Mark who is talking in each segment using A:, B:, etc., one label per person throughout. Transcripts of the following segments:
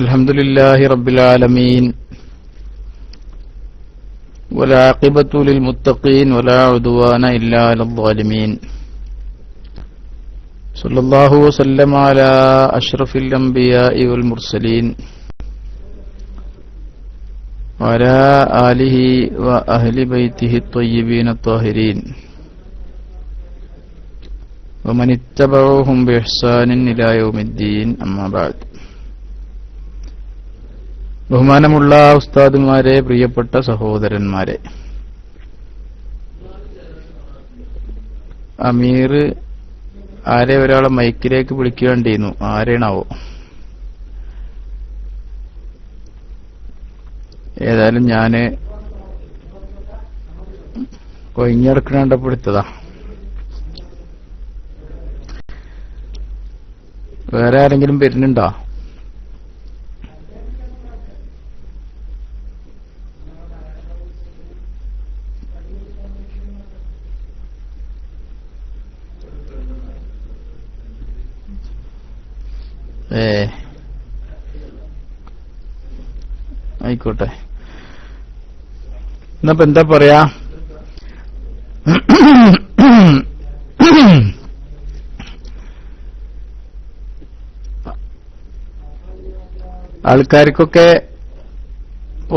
A: الحمد لله رب العالمين والعاقبة للمتقين ولا عدوان إلا على الظالمين صلى الله وسلم على أشرف الأنبياء والمرسلين وعلى آله وأهل بيته الطيبين الطاهرين ومن اتبعوهم بإحسان إلى يوم الدين أما بعد. ബഹുമാനമുള്ള ഉസ്താദുമാരെ, പ്രിയപ്പെട്ട സഹോദരന്മാരെ, അമീർ ആരെ ഒരാളെ മൈക്കിലേക്ക് വിളിക്കേണ്ടിയിരുന്നു. ആരെയാണാവോ? ഏതായാലും ഞാന് കൊയിഞ്ഞെടുക്കണപ്പെടുത്തതാ. വേറെ ആരെങ്കിലും വരുന്നുണ്ടോ? ആയിക്കോട്ടെ. എന്നപ്പോ എന്താ പറയാ, ആൾക്കാർക്കൊക്കെ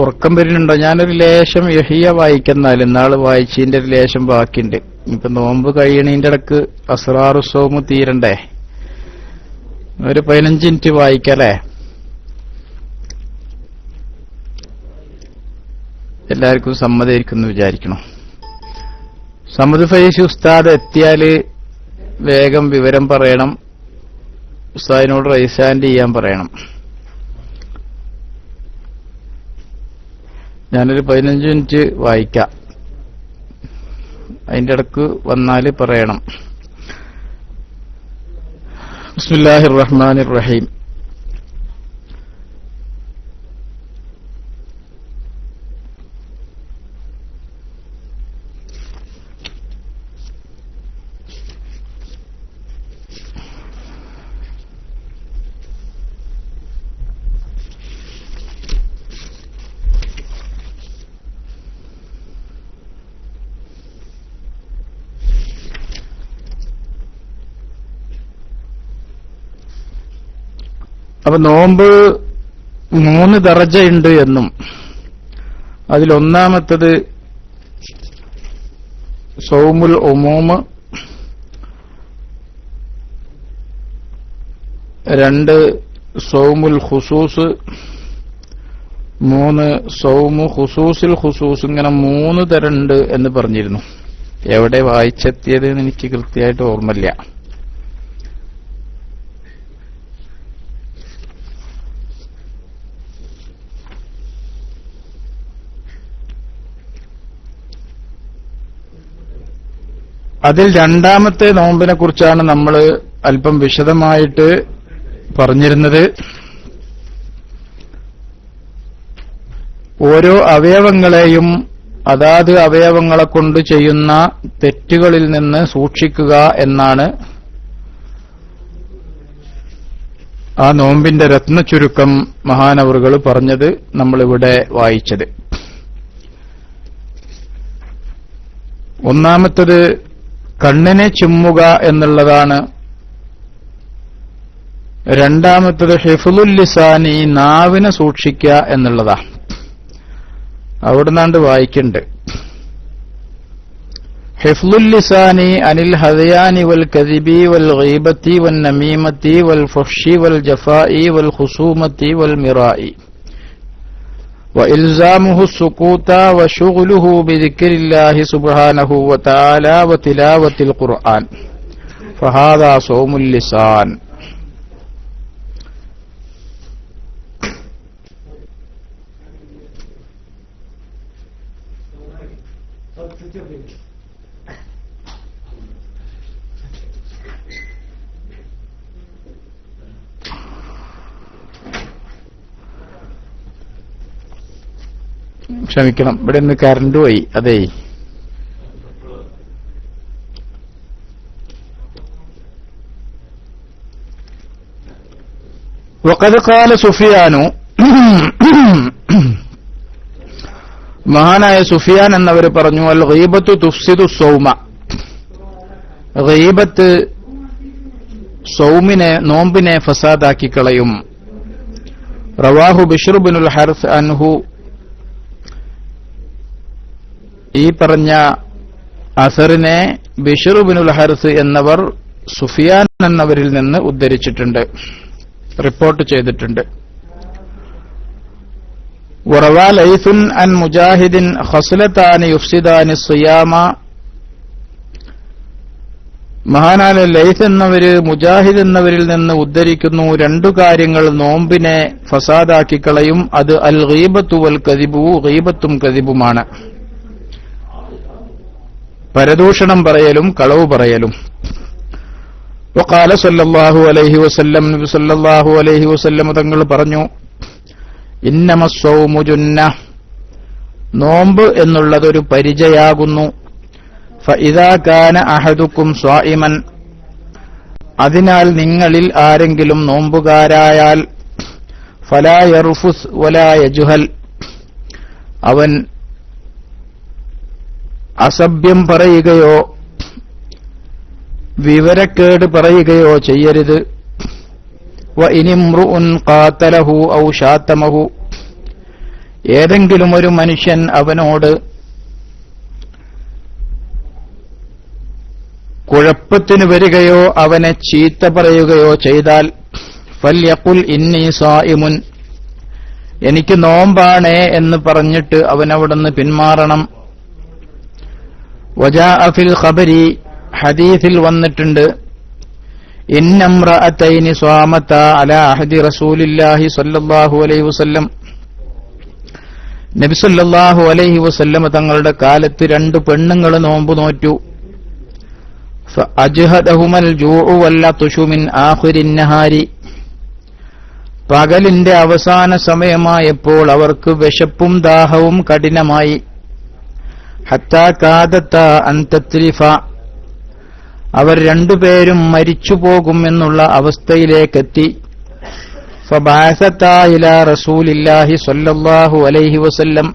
A: ഉറക്കം വരുന്നുണ്ടോ? ഞാനൊരു ലേശം യഹിയ വായിക്കുന്നാലും ഇന്നാള് വായിച്ചതിന്റെ ഒരു ലേശം ബാക്കിയുണ്ട്. ഇപ്പൊ നോമ്പ് കഴിയണീന്റെ ഇടക്ക് അസ്റാറു സൗമ് തീരണ്ടേ? ഒരു 15 മിനിറ്റ് വായിക്കല്ലേ? എല്ലാവർക്കും സമ്മതമായിരിക്കുന്നു വിചാരിക്കണം. സമദ് ഫൈസി ഉസ്താദ് എത്തിയാല് വേഗം വിവരം പറയണം. ഉസ്താദിനോട് റൈസ് ഹാൻഡ് ചെയ്യാൻ പറയണം. ഞാനൊരു 15 മിനിറ്റ് വായിക്കാം. അതിന്റെ ഇടക്ക് വന്നാല് പറയണം. ബിസ്മില്ലാഹിർ റഹ്മാനിർ റഹീം. അപ്പൊ നോമ്പ് 3 ദറജയുണ്ട് എന്നും അതിലൊന്നാമത്തത് സൗമുൽ ഉമൂമ്, 2 സൗമുൽ ഖുസൂസ്, 3 സൗമു ഖുസൂസിൽ ഖുസൂസ്. ഇങ്ങനെ 3 തരണ്ട് എന്ന് പറഞ്ഞിരുന്നു. എവിടെ വായിച്ചെത്തിയത് എനിക്ക് കൃത്യമായിട്ട് ഓർമ്മയില്ല. അതിൽ രണ്ടാമത്തെ നോമ്പിനെ കുറിച്ചാണ് നമ്മൾ അല്പം വിശദമായിട്ട് പറഞ്ഞിരുന്നത്. ഓരോ അവയവങ്ങളെയും അതാത് അവയവങ്ങളെ കൊണ്ട് ചെയ്യുന്ന തെറ്റുകളിൽ നിന്ന് സൂക്ഷിക്കുക എന്നാണ് ആ നോമ്പിന്റെ രത്നചുരുക്കം മഹാനവറുകൾ പറഞ്ഞത് നമ്മളിവിടെ വായിച്ചത്. ഒന്നാമത്തത് കണ്ണിനെ ചിമ്മുക എന്നുള്ളതാണ്. രണ്ടാമത്തത് ഹിഫ്ളുൽ ലിസാനി, നാവിനെ സൂക്ഷിക്കുക എന്നുള്ളതാ. അവിടുന്നാണ്ട് വായിക്കുന്നുണ്ട്. ഹിഫ്ളുൽ ലിസാനി അനിൽ ഹദയാനി വൽ കദിബി വൽ ഗീബത്തി വൻ നമീമത്തി വൽ ഫഹ്ഷി വൽ ജഫാഇ വൽ ഖുസൂമത്തി വൽ മിറാഇ وإلزامه السكوت وشغله بذكر الله سبحانه وتعالى وتلاوة القرآن فهذا صوم اللسان. ക്ഷമിക്കണം, ഇവിടെ നിന്ന് കറണ്ട് പോയി. അതേ, വഖദ് ഖാല സുഫിയാനു, മഹാനായ സുഫിയാൻ എന്നവർ പറഞ്ഞു, അൽ ഗീബത്തു തുഫ്സിദു സൗമ, ഗീബത്ത് സൗമിനെ, നോമ്പിനെ ഫസാദാക്കി കളയും. റവാഹു ബിശ്ർ ബിനുൽ ഹർസ് അൻഹു, ഈ പറഞ്ഞ അസറിനെ ബിശ്ർ ബിനുൽ ഹർസ് എന്നവർ സുഫിയാൻ എന്നവരിൽ നിന്ന് ഉദ്ധരിച്ചിട്ടുണ്ട്, റിപ്പോർട്ട് ചെയ്തിട്ടുണ്ട്. വറവാ ലൈസുൻ അൻ മുജാഹിദിൻ ഖസ്ലതാനി യുഫ്സിദാനി സിയാമ, മഹാനായ ലൈസ് എന്നവര് മുജാഹിദ് എന്നവരിൽ നിന്ന് ഉദ്ധരിക്കുന്നു, രണ്ടു കാര്യങ്ങൾ നോമ്പിനെ ഫസാദാക്കി കളയും. അത് അൽ ഗീബത്തു വൽ കദിബു, ഗീബത്തും കദിബുമാണ്, പരദൂഷണം പറയലും കളവ് പറയലും. വഖാല സല്ലല്ലാഹു അലൈഹി വസല്ലം, നബി സല്ലല്ലാഹു അലൈഹി വസല്ലം തങ്ങൾ പറഞ്ഞു, ഇന്നമസ്സൗമു ജുന്ന, നോമ്പ് എന്നുള്ളതൊരു പരിചയാകുന്നു. ഫഇദാ കാന അഹദുക്കും സ്വായിമൻ, അതിനാൽ നിങ്ങളിൽ ആരെങ്കിലും നോമ്പുകാരായാൽ, ഫലാ യർഫുസ് വലാ യജ്ഹൽ, അവൻ അസഭ്യം പറയുകയോ വിവരക്കേട് പറയുകയോ ചെയ്യരുത്. വഇനിംറുഉൻ ഖാതലഹു ഔ ശാതമഹു, ഏതെങ്കിലും ഒരു മനുഷ്യൻ അവനോട് കുഴപ്പത്തിന് വരികയോ അവനെ ചീത്ത പറയുകയോ ചെയ്താൽ, ഫൽയഖുൽ ഇന്നി സായിമുൻ, എനിക്ക് നോമ്പാണേ എന്ന് പറഞ്ഞിട്ട് അവനവിടുന്ന് പിന്മാറണം. വജാഅ ഫിൽ ഖബരി, ഹദീസിൽ വന്നിട്ടുണ്ട്, ഇന്നംറഅതൈനി സ്വാമതാ അലാ അഹദി റസൂലില്ലാഹി സ്വല്ലല്ലാഹു അലൈഹി വസല്ലം, നബി സല്ലല്ലാഹു അലൈഹി വസല്ലം തങ്ങളുടെ കാലത്ത് രണ്ട് പെണ്ണുങ്ങൾ നോമ്പ് നോറ്റു. ഫഅജ്ഹദഹുമൽ ജൂഉ വല്ലതുശു മിൻ ആഖിരിൻ നഹാരി, പകലിന്റെ അവസാന സമയമായപ്പോൾ അവർക്ക് വിശപ്പും ദാഹവും കഠിനമായി. ഹത്താ കാദത്ത അൻ തത്രിഫ, അവർ രണ്ടുപേരും മരിച്ചുപോകുമെന്നുള്ള അവസ്ഥയിലേക്കെത്തി. ഫബഅസതാ ഇലാ റസൂലില്ലാഹി സ്വല്ലല്ലാഹു അലൈഹി വസല്ലം,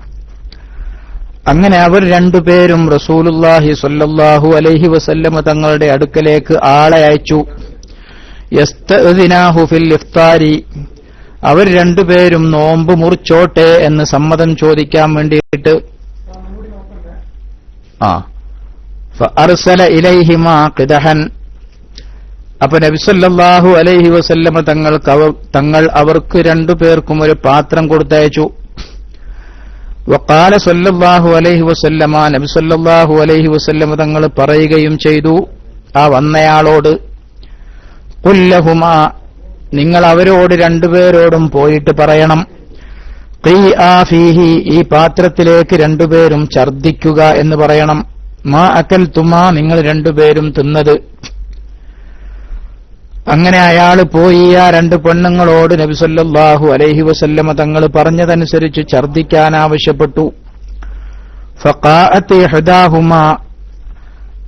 A: അങ്ങനെ അവർ രണ്ടുപേരും റസൂലുള്ളാഹി സ്വല്ലല്ലാഹു അലൈഹി വസല്ലം തങ്ങളുടെ അടുക്കലേക്ക് ആളെ അയച്ചു. യസ്തഅ്ദിനാഹു ഫിൽ ഇഫ്താരി, അവർ രണ്ടുപേരും നോമ്പ് മുറിച്ചോട്ടെ എന്ന് സമ്മതം ചോദിക്കാൻ വേണ്ടിയിട്ട്. ഫഅർസല ഇലൈഹിമാ ഖിദഹൻ, അപ്പോൾ നബി സല്ലല്ലാഹു അലൈഹി വസല്ലം തങ്ങൾ അവർക്ക് രണ്ടുപേർക്കും ഒരു പാത്രം കൊടുത്തയച്ചു. വഖാല സല്ലല്ലാഹു അലൈഹി വസല്ലമ, നബി സല്ലല്ലാഹു അലൈഹി വസല്ലം തങ്ങൾ പറയുകയും ചെയ്തു ആ വന്നയാളോട്, ഖുൽ ലഹുമാ, നിങ്ങൾ അവരോട് രണ്ടുപേരോടും പോയിട്ട് പറയണം, ഖീആ ഫീഹി, ഈ പാത്രത്തിലേക്ക് രണ്ടുപേരും ഛർദ്ദിക്കുക എന്ന് പറയണം. മാ അകൽതുമാ, നിങ്ങൾ രണ്ടുപേരും തിന്നത്. അങ്ങനെ അയാൾ പോയി ആ രണ്ട് പെണ്ണുങ്ങളോട് നബി സല്ലല്ലാഹു അലൈഹി വസല്ലമ തങ്ങൾ പറഞ്ഞതനുസരിച്ച് ഛർദ്ദിക്കാൻ ആവശ്യപ്പെട്ടു. ഫഖാഅത്ത് ഇഹ്ദാഹുമാ,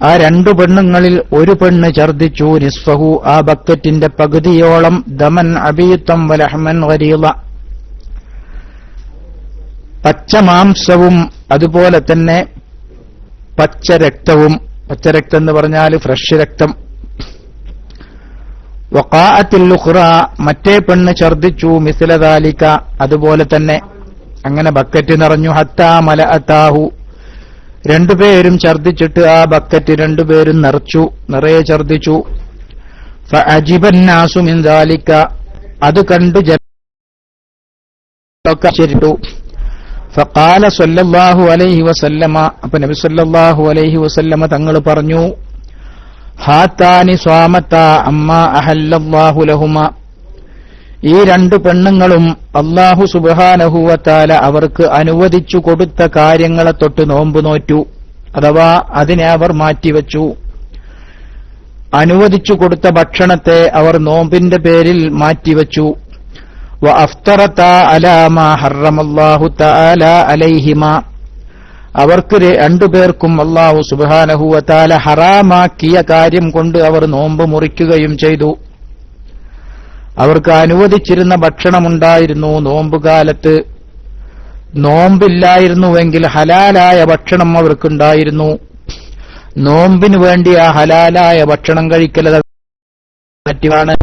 A: ആ രണ്ടു പെണ്ണുങ്ങളിൽ ഒരു പെണ്ണ് ഛർദ്ദിച്ചു. നിസ്ഫഹു, ആ ബക്കറ്റിന്റെ പകുതിയോളം, ദമൻ അബീത്തം വലഹ്മൻ ഗരീള, പച്ചമാംസവും അതുപോലെ തന്നെ പച്ചരക്തവും. പച്ചരക്തം എന്ന് പറഞ്ഞാൽ ഫ്രഷ് രക്തം. വഖാഅത്തിൽ ഉഖ്റ, മറ്റേ പെണ്ണ് ഛർദ്ദിച്ചു. മിസ്ല ദാലിക, അതുപോലെ തന്നെ. അങ്ങനെ ബക്കറ്റ് നിറഞ്ഞു. ഹത്താ മലഅതാഹു, രണ്ടുപേരും ഛർദ്ദിച്ചിട്ട് ആ ബക്കറ്റ് രണ്ടുപേരും നിറയെ ഛർദ്ദിച്ചു. ഫഅജിബന്നാസു മിൻ ദാലിക, അത് കണ്ടു ജനങ്ങളൊക്കെ ആശ്ചര്യപ്പെട്ടു. ഫഖാല സല്ലല്ലാഹു അലൈഹി വസല്ലമ, അപ്പോൾ നബി സല്ലല്ലാഹു അലൈഹി വസല്ലമ തങ്ങൾ പറഞ്ഞു, ഹാത്താനി സ്വാമത്താ അമ്മാ അഹല്ലല്ലാഹു ലഹുമ, ഈ രണ്ടു പെണ്ണുങ്ങളും അല്ലാഹു സുബ്ഹാനഹു വ തആല അവർക്ക് അനുവദിച്ചു കൊടുത്ത കാര്യങ്ങളെ തൊട്ട് നോമ്പ് നോറ്റു, അഥവാ അതിനെ അവർ മാറ്റിവെച്ചു. അനുവദിച്ചു കൊടുത്ത ഭക്ഷണത്തെ അവർ നോമ്പിന്റെ പേരിൽ മാറ്റിവെച്ചു. വ അഫ്തറതാ അലാ മാ ഹറമല്ലാഹു തആല അലൈഹിമാ, അവർക്ക് രണ്ടുപേർക്കും അല്ലാഹു സുബ്ഹാനഹു വ തആല ഹറാമാക്കിയ കാര്യം കൊണ്ട് അവർ നോമ്പ് മുറിക്കുകയും ചെയ്തു. അവർക്ക് അനുവദിച്ചിരുന്ന ഭക്ഷണമുണ്ടായിരുന്നു. നോമ്പുകാലത്ത് നോമ്പില്ലായിരുന്നുവെങ്കിൽ ഹലാലായ ഭക്ഷണം അവർക്കുണ്ടായിരുന്നു. നോമ്പിനു വേണ്ടി ആ ഹലാലായ ഭക്ഷണം കഴിക്കലത് പറ്റുവാണ്.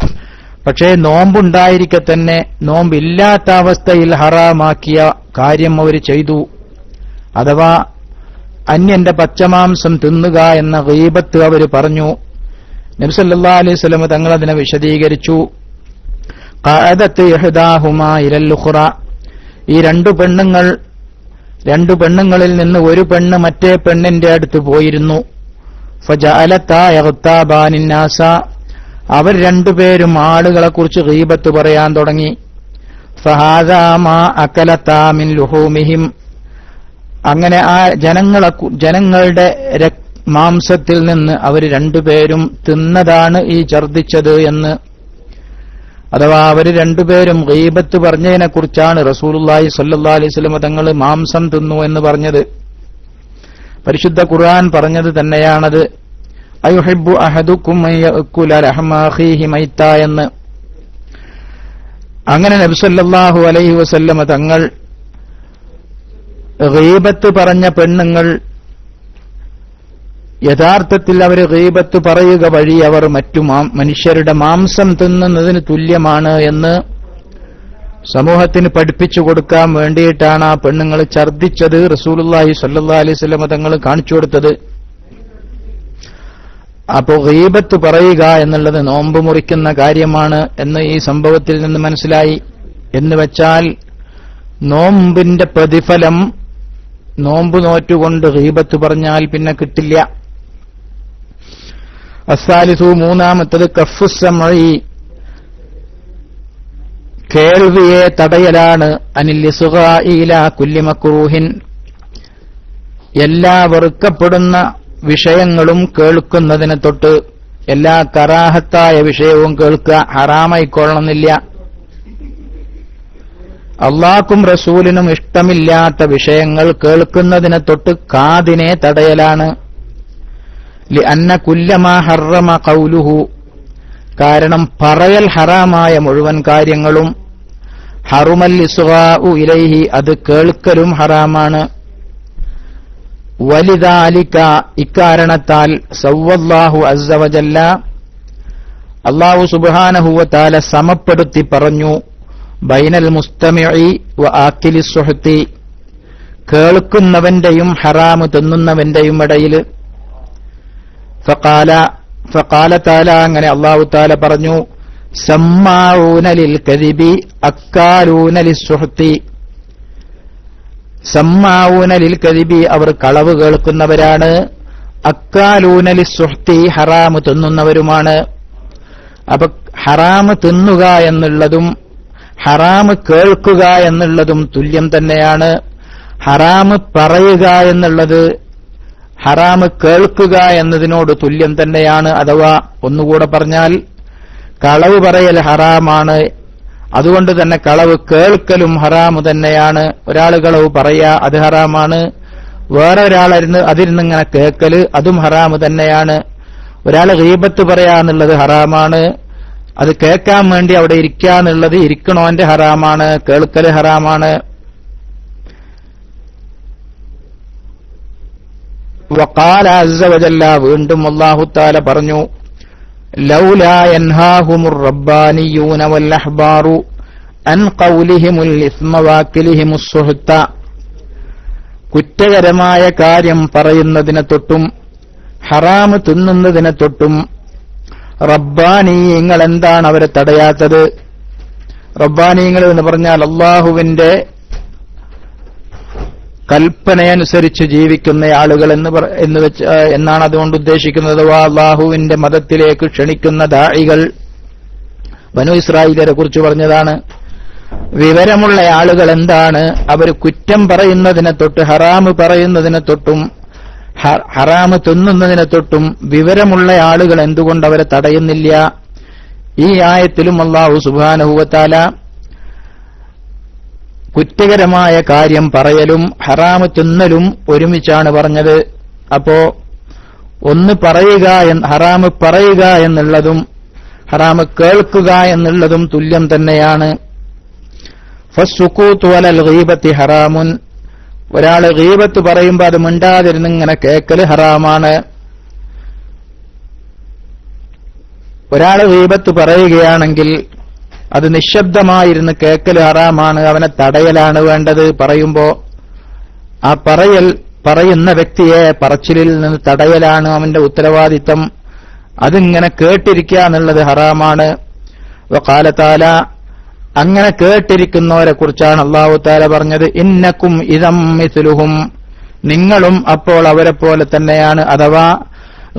A: പക്ഷേ നോമ്പുണ്ടായിരിക്കെ തന്നെ നോമ്പില്ലാത്ത അവസ്ഥയിൽ ഹറാമാക്കിയ കാര്യം അവർ ചെയ്തു. അഥവാ അന്യന്റെ പച്ചമാംസം തിന്നുക എന്ന ഗീബത്ത് അവർ പറഞ്ഞു. നബി സല്ലല്ലാഹു അലൈഹി വസല്ലം തങ്ങൾ അതിനെ വിശദീകരിച്ചു. ഖഅദത്ത് ഇഹ്ദാഹുമാ ഇലൽ ഉഖ്റ, ഈ രണ്ടു പെണ്ണുങ്ങളിൽ നിന്ന് ഒരു പെണ്ണ് മറ്റേ പെണ്ണിന്റെ അടുത്ത് പോയിരുന്നു. ഫജഅലതാ യഗ്താബാനിൻ നാസ, അവർ രണ്ടുപേരും ആളുകളെ കുറിച്ച് ഗീബത്ത് പറയാൻ തുടങ്ങി. ഫഹാദാ മാ അകലതാ മിൻ ലുഹൂമിഹിം, അങ്ങനെ ആ ജനങ്ങളുടെ മാംസത്തിൽ നിന്ന് അവർ രണ്ടുപേരും തിന്നതാണ് ഈ ഛർദിച്ചത് എന്ന്. അഥവാ അവർ രണ്ടുപേരും ഗീബത്ത് പറഞ്ഞതിനെ കുറിച്ചാണ് റസൂലുള്ളാഹി സ്വല്ലല്ലാഹു അലൈഹി വസല്ലം തങ്ങൾ മാംസം തിന്നു എന്ന് പറഞ്ഞത്. പരിശുദ്ധ ഖുർആൻ പറഞ്ഞത് തന്നെയാണത്. അയുഹിബ്ബു അഹദുക്കും അൻ യഅകുല ലഹമ അഖീഹി മൈത എന്ന്. അങ്ങനെ നബി സല്ലല്ലാഹു അലൈഹി വസല്ലം തങ്ങൾ ഗീബത്ത് പറഞ്ഞ പെണ്ണുങ്ങൾ യഥാർത്ഥത്തിൽ അവർ ഗീബത്ത് പറയുക വഴി അവർ മറ്റു മനുഷ്യരുടെ മാംസം തിന്നുന്നതിന് തുല്യമാണ് എന്ന് സമൂഹത്തിന് പഠിപ്പിച്ചു കൊടുക്കാൻ വേണ്ടിയിട്ടാണ് ആ പെണ്ണുങ്ങൾ ഛർദിച്ചത് റസൂലുള്ളാഹി സ്വല്ലല്ലാഹു അലൈഹി വസല്ലം തങ്ങൾ കാണിച്ചു കൊടുത്തത്. അപ്പോൾ ഗീബത്ത് പറയുക എന്നുള്ളത് നോമ്പ് മുറിക്കുന്ന കാര്യമാണ് എന്ന് ഈ സംഭവത്തിൽ നിന്ന് മനസ്സിലായി. എന്ന് വെച്ചാൽ നോമ്പിന്റെ പ്രതിഫലം നോമ്പ് നോറ്റുകൊണ്ട് ഗീബത്ത് പറഞ്ഞാൽ പിന്നെ കിട്ടില്ല. അസ്സാലിസു, മൂന്നാമത്തത് കഫുസ്സമഇ, കേൾവിയെ തടയലാണ്. അനിൽ ഇസ്ഗാഇ ഇലാ കുല്ലി മക്റൂഹിൻ, എല്ലാ വെറുക്കപ്പെടുന്ന വിഷയങ്ങളും കേൾക്കുന്നതിനെ തൊട്ട് എല്ലാ കറാഹത്തായ വിഷയവും കേൾക്കുക ഹറാമായിക്കൊള്ളണമെന്നില്ല. അള്ളാഹ്ക്കും റസൂലിനും ഇഷ്ടമില്ലാത്ത വിഷയങ്ങൾ കേൾക്കുന്നതിനെ തൊട്ട് കാതിനെ തടയലാണ്. ലിഅന്ന കുല്ലമാ ഹറമ ഖൗലുഹു, കാരണം പറയൽ ഹറാമായ മുഴുവൻ കാര്യങ്ങളും ഹറുമൽ ഇസ്ഗാഉ ഇലൈഹി, അത് കേൾക്കലും ഹറാമാണ്. വലിദാലിക, ഇക്കാരണത്താൽ സവ്വല്ലാഹു അസ്സ വജല്ല, അല്ലാഹു സുബ്ഹാനഹു വ തആല സമപ്പെടുത്തി പറഞ്ഞു, ബൈനൽ മുസ്തമിഇ വ ആക്കിലിസ് സുഹ്തി, കേൾക്കുന്നവന്റെയും ഹറാമ് തിന്നുന്നവന്റെയും ഇടയിൽ. ഫഖാല തആല, അങ്ങനെ അല്ലാഹു തആല പറഞ്ഞു, സമ്മാഊന ലിൽ കദിബി അക്കാലൂന ലിസ്സുഹ്തി. സമ്മാഊന ലിൽ കദിബി, അവർ കളവ് കേൾക്കുന്നവരാണ്. അക്കാലൂന ലിസ്സുഹ്തി, ഹറാമ് തിന്നുന്നവരുമാണ്. അപ്പൊ ഹറാമ് തിന്നുക എന്നുള്ളതും ഹറാമ് കേൾക്കുക എന്നുള്ളതും തുല്യം തന്നെയാണ്. ഹറാമ് പറയുക എന്നുള്ളത് ഹറാമ് കേൾക്കുക എന്നതിനോട് തുല്യം തന്നെയാണ്. അഥവാ ഒന്നുകൂടെ പറഞ്ഞാൽ കളവ് പറയൽ ഹറാമാണ്, അതുകൊണ്ട് തന്നെ കളവ് കേൾക്കലും ഹറാമ് തന്നെയാണ്. ഒരാൾ കളവ് പറയാ, അത് ഹറാമാണ്. വേറെ ഒരാളിരുന്ന് അതിരുന്നിങ്ങനെ കേൾക്കല്, അതും ഹറാമ് തന്നെയാണ്. ഒരാൾ ഗീബത്ത് പറയാന്നുള്ളത് ഹറാമാണ്, അത് കേൾക്കാൻ വേണ്ടി അവിടെ ഇരിക്കാന്നുള്ളത് ഇരിക്കണോന്റെ ഹറാമാണ്, കേൾക്കല് ഹറാമാണ്. വഖാല അസ്സ വജല്ല, വീണ്ടും അല്ലാഹു തആല പറഞ്ഞു, ലൗലാ യൻഹാഹുമുർ റബ്ബാനിയൂന വൽ അഹ്ബാറു അൻ ഖൗലിഹിമുൽ ഇസ്മ വാക്കിലിഹിമുസ് സുഹ്ത, കുറ്റകരമായ കാര്യം പറയുന്നതിനെ തൊട്ടും ഹറാമ് തിന്നുന്നതിനെ തൊട്ടും റബ്ബാനീയങ്ങൾ എന്താണ് അവരെ തടയാത്തത്? റബ്ബാനീയങ്ങൾ എന്ന് പറഞ്ഞാൽ അള്ളാഹുവിന്റെ കൽപ്പനയനുസരിച്ച് ജീവിക്കുന്ന ആളുകൾ എന്നാണ് അതുകൊണ്ട് ഉദ്ദേശിക്കുന്നത്. അള്ളാഹുവിന്റെ മതത്തിലേക്ക് ക്ഷണിക്കുന്ന ദാഇകൾ. ബനു ഇസ്രായേലിനെ കുറിച്ച് പറഞ്ഞതാണ്. വിവരമുള്ള ആളുകൾ എന്താണ്? അവർ കുറ്റം പറയുന്നതിനെ തൊട്ട് ഹറാമ് പറയുന്നതിനെ തൊട്ടും ഹറാമ് തിന്നുന്നതിനെ തൊട്ടും വിവരമുള്ള ആളുകൾ എന്തുകൊണ്ട് അവരെ തടയുന്നില്ല? ഈ ആയത്തിലും അല്ലാഹു സുബ്ഹാനഹു വ തആല കുറ്റകരമായ കാര്യം പറയലും ഹറാമ് തിന്നലും ഒരുമിച്ചാണ് പറഞ്ഞത്. അപ്പോ ഒന്ന് പറയുക, ഹറാമ് പറയുക എന്നുള്ളതും ഹറാമ് കേൾക്കുക എന്നുള്ളതും തുല്യം തന്നെയാണ്. ഫസ്സുകൂതു അലൽ ഗീബത്തി ഹറാമുൻ, ഒരാള് ഗീബത്ത് പറയുമ്പോൾ അത് മിണ്ടാതിരുന്ന് ഇങ്ങനെ കേൾക്കല് ഹറാമാണ്. ഒരാള് ഗീബത്ത് പറയുകയാണെങ്കിൽ അത് നിശബ്ദമായിരുന്ന് കേൾക്കല് ഹറാമാണ്. അവനെ തടയലാണ് വേണ്ടത്. പറയുമ്പോ ആ പറയുന്ന വ്യക്തിയെ പറച്ചിലിൽ നിന്ന് തടയലാണ് അവന്റെ ഉത്തരവാദിത്തം. അതിങ്ങനെ കേട്ടിരിക്കുക എന്നുള്ളത് ഹറാമാണ്. വഖാല തആല, അങ്ങനെ കേട്ടിരിക്കുന്നവരെ കുറിച്ചാണ് അല്ലാഹു തആല പറഞ്ഞത്, ഇന്നക്കും ഇദം മിസ്ലുഹും, നിങ്ങളും അപ്പോൾ അവരെ പോലെ തന്നെയാണ്. അഥവാ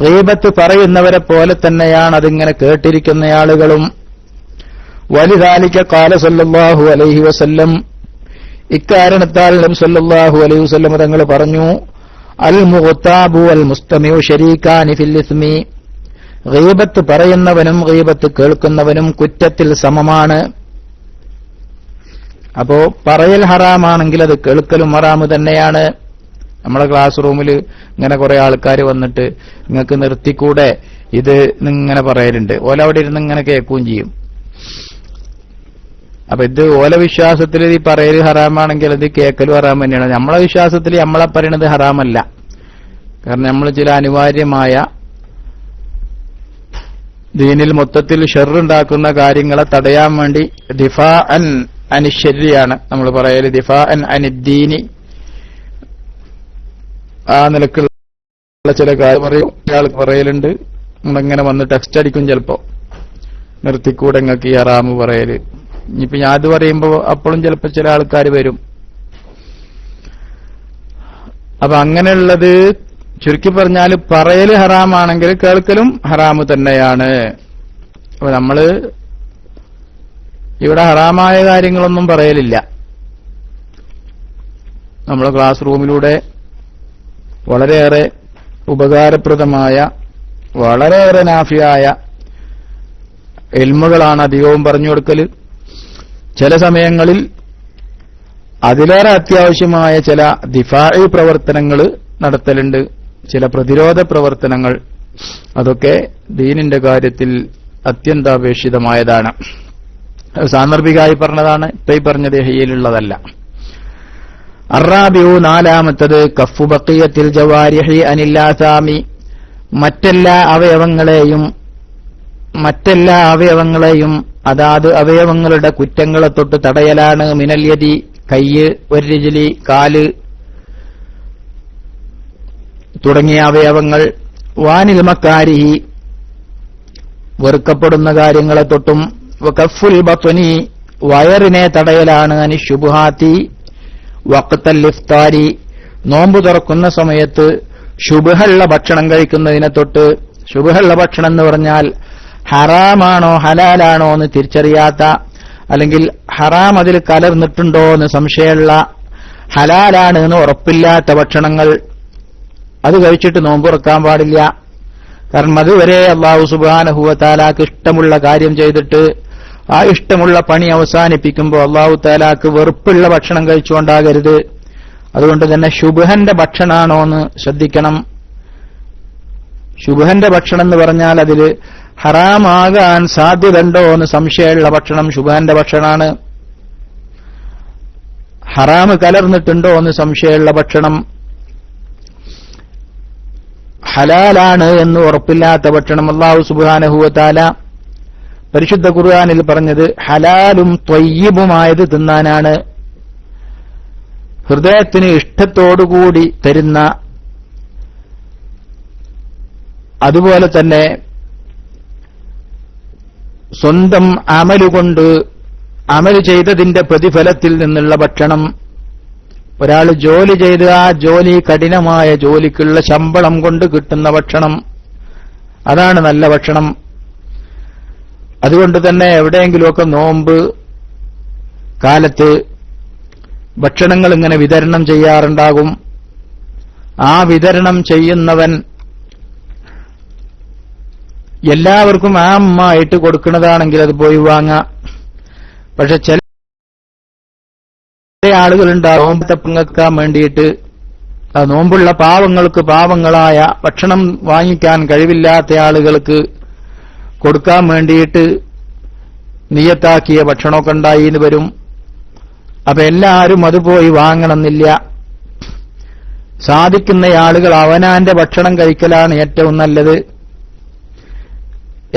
A: ഗീബത്ത് പറയുന്നവരെ പോലെ തന്നെയാണ് അതിങ്ങനെ കേട്ടിരിക്കുന്ന ആളുകളും. വലിദാലിക ഖാല സല്ലല്ലാഹു അലൈഹി വസല്ലം, ഇക്കാരണത്താൽ നബി സല്ലല്ലാഹു അലൈഹി വസല്ലം തങ്ങൾ പറഞ്ഞു, അൽ മുഗ്താബു വൽ മുസ്തമിഉ ശരീകാനി ഫിൽ ഇസ്മി, ഗീബത്ത് പറയുന്നവനും ഗീബത്ത് കേൾക്കുന്നവനും കുറ്റത്തിൽ സമമാണ്. അപ്പോ പറയൽ ഹറാമാണെങ്കിൽ അത് കേൾക്കലും ഹറാമ് തന്നെയാണ്. നമ്മളെ ക്ലാസ് റൂമിൽ ഇങ്ങനെ കുറെ ആൾക്കാർ വന്നിട്ട് നിങ്ങൾക്ക് നിർത്തിക്കൂടെ ഇത് ഇങ്ങനെ പറയലുണ്ട്, ഓല അവിടെ ഇരുന്ന് ഇങ്ങനെ കേൾക്കുകയും ചെയ്യും. അപ്പൊ ഇത് ഓല വിശ്വാസത്തിൽ ഈ പറയൽ ഹറാമാണെങ്കിൽ അത് കേൾക്കലും ഹറാം തന്നെയാണ്. നമ്മളെ വിശ്വാസത്തിൽ നമ്മളെ പറയണത് ഹറാമല്ല. കാരണം നമ്മൾ ചില അനിവാര്യമായ ദീനിൽ മൊത്തത്തിൽ ഷർറുണ്ടാക്കുന്ന കാര്യങ്ങളെ തടയാൻ വേണ്ടി ദിഫാഅൻ അനിശ്ശരിയാണ് നമ്മൾ പറയല്. ദിഫാഅൻ അനിദ്ദീനി, ആ നിലക്കുള്ള ചില കാര്യം പറയും. ഇയാൾക്ക് പറയലുണ്ട്, നമ്മളിങ്ങനെ വന്ന് ടെക്സ്റ്റ് അടിക്കും, ചിലപ്പോ നിർത്തിക്കൂടെ നിങ്ങൾക്ക് ഈ ഹറാമ് പറയല്. ഇനിയിപ്പോ ഞാൻ അത് പറയുമ്പോ അപ്പോഴും ചിലപ്പോ ചില ആൾക്കാർ വരും. അപ്പൊ അങ്ങനെയുള്ളത് ചുരുക്കി പറഞ്ഞാൽ പറയല് ഹറാമാണെങ്കിൽ കേൾക്കലും ഹറാമ് തന്നെയാണ്. അപ്പൊ നമ്മള് ഇവിടെ ഹറാമായ കാര്യങ്ങളൊന്നും പറയലില്ല. നമ്മൾ ക്ലാസ് റൂമിലൂടെ വളരെയേറെ ഉപകാരപ്രദമായ വളരെയേറെ നാഫിയായ ഇൽമുകളാണ് അധികവും പറഞ്ഞു കൊടുക്കല്. ചില സമയങ്ങളിൽ അതിലേറെ അത്യാവശ്യമായ ചില ദിഫാഇ പ്രവർത്തനങ്ങൾ നടത്തലുണ്ട്, ചില പ്രതിരോധ പ്രവർത്തനങ്ങൾ. അതൊക്കെ ദീനിന്റെ കാര്യത്തിൽ അത്യന്താപേക്ഷിതമായതാണ്. സാന്ദർഭികമായി പറഞ്ഞതാണ്, ഇപ്പൊ ഈ പറഞ്ഞത് ഹയ്യിലുള്ളതല്ല. അറാബിയു, നാലാമത്തത്, കഫു ബഖിയത്തിൽ ജവാരിഹി അനില്ലാസാമി, മറ്റെല്ലാ അവയവങ്ങളെയും അതാത് അവയവങ്ങളുടെ കുറ്റങ്ങളെ തൊട്ട് തടയലാണ്. മിനൽ യദി, കയ്യ്, വരിജിലി, കാല് തുടങ്ങിയ അവയവങ്ങൾ. വാനിൽ മക്കാരിഹി, വെറുക്കപ്പെടുന്ന കാര്യങ്ങളെ തൊട്ടും. വകഫുൽ ബത്നി, വയറിനെ തടയലാണ്. അനിശുബുഹാത്തി വഖ്തൽ ഇഫ്താരി, നോമ്പ് തുറക്കുന്ന സമയത്ത് ശുബ്ഹുള്ള ഭക്ഷണം കഴിക്കുന്നതിനെ തൊട്ട്. ശുബ്ഹുള്ള ഭക്ഷണം എന്ന് പറഞ്ഞാൽ ഹറാമാണോ ഹലാലാണോ എന്ന് തിരിച്ചറിയാത്ത, അല്ലെങ്കിൽ ഹറാം അതിൽ കലർന്നിട്ടുണ്ടോ എന്ന് സംശയമുള്ള, ഹലാലാണ് എന്ന് ഉറപ്പില്ലാത്ത ഭക്ഷണങ്ങൾ, അത് കഴിച്ചിട്ട് നോമ്പ് തുറക്കാൻ പാടില്ല. കാരണം അതുവരെ അല്ലാഹു സുബ്ഹാനഹു വ തആലാക്ക് ഇഷ്ടമുള്ള കാര്യം ചെയ്തിട്ട് ആ ഇഷ്ടമുള്ള പണി അവസാനിപ്പിക്കുമ്പോൾ അല്ലാഹു തആലാക്ക് വെറുപ്പുള്ള ഭക്ഷണം കഴിച്ചുകൊണ്ടാകരുത്. അതുകൊണ്ട് തന്നെ ശുബ്ഹന്റെ ഭക്ഷണമാണോ എന്ന് ശ്രദ്ധിക്കണം. ശുബ്ഹന്റെ ഭക്ഷണം എന്ന് പറഞ്ഞാൽ അതിൽ ഹറാമാകാൻ സാധ്യതയുണ്ടോ എന്ന് സംശയമുള്ള ഭക്ഷണം ശുബ്ഹന്റെ ഭക്ഷണമാണ്. ഹറാമ് കലർന്നിട്ടുണ്ടോ എന്ന് സംശയമുള്ള ഭക്ഷണം, ഹലാലാണ് എന്ന് ഉറപ്പില്ലാത്ത ഭക്ഷണം. അല്ലാഹു സുബ്ഹാനഹു വ തആല പരിശുദ്ധ ഖുർആനിൽ പറഞ്ഞത് ഹലാലും ത്വയ്യിബുമായത് തിന്നാനാണ്. ഹൃദയത്തിന് ഇഷ്ടത്തോടുകൂടി തരുന്ന, അതുപോലെ തന്നെ സ്വന്തം അമലുകൊണ്ട് അമൽ ചെയ്തതിന്റെ പ്രതിഫലത്തിൽ നിന്നുള്ള ഭക്ഷണം. ഒരാൾ ജോലി ചെയ്ത് ആ ജോലി, കഠിനമായ ജോലിക്കുള്ള ശമ്പളം കൊണ്ട് കിട്ടുന്ന ഭക്ഷണം, അതാണ് നല്ല ഭക്ഷണം. അതുകൊണ്ട് തന്നെ എവിടെയെങ്കിലുമൊക്കെ നോമ്പ് കാലത്ത് ഭക്ഷണങ്ങൾ ഇങ്ങനെ വിതരണം ചെയ്യാറുണ്ടാകും. ആ വിതരണം ചെയ്യുന്നവൻ എല്ലാവർക്കും ആമായിട്ട് കൊടുക്കുന്നതാണെങ്കിൽ അത് പോയി വാങ്ങാം. പക്ഷെ ചില ആളുകളുണ്ടാകും നോമ്പത്തെ പങ്കെടുക്കാൻ വേണ്ടിയിട്ട് നോമ്പുള്ള പാവങ്ങൾക്ക്, പാവങ്ങളായ ഭക്ഷണം വാങ്ങിക്കാൻ കഴിവില്ലാത്ത ആളുകൾക്ക് കൊടുക്കാൻ വേണ്ടിയിട്ട് നിയത്താക്കിയ ഭക്ഷണമൊക്കെ ഉണ്ടായി എന്ന് വരും. അപ്പൊ എല്ലാവരും അത് പോയി വാങ്ങണമെന്നില്ല. സാധിക്കുന്ന ആളുകൾ അവനാന്റെ ഭക്ഷണം കഴിക്കലാണ് ഏറ്റവും നല്ലത്.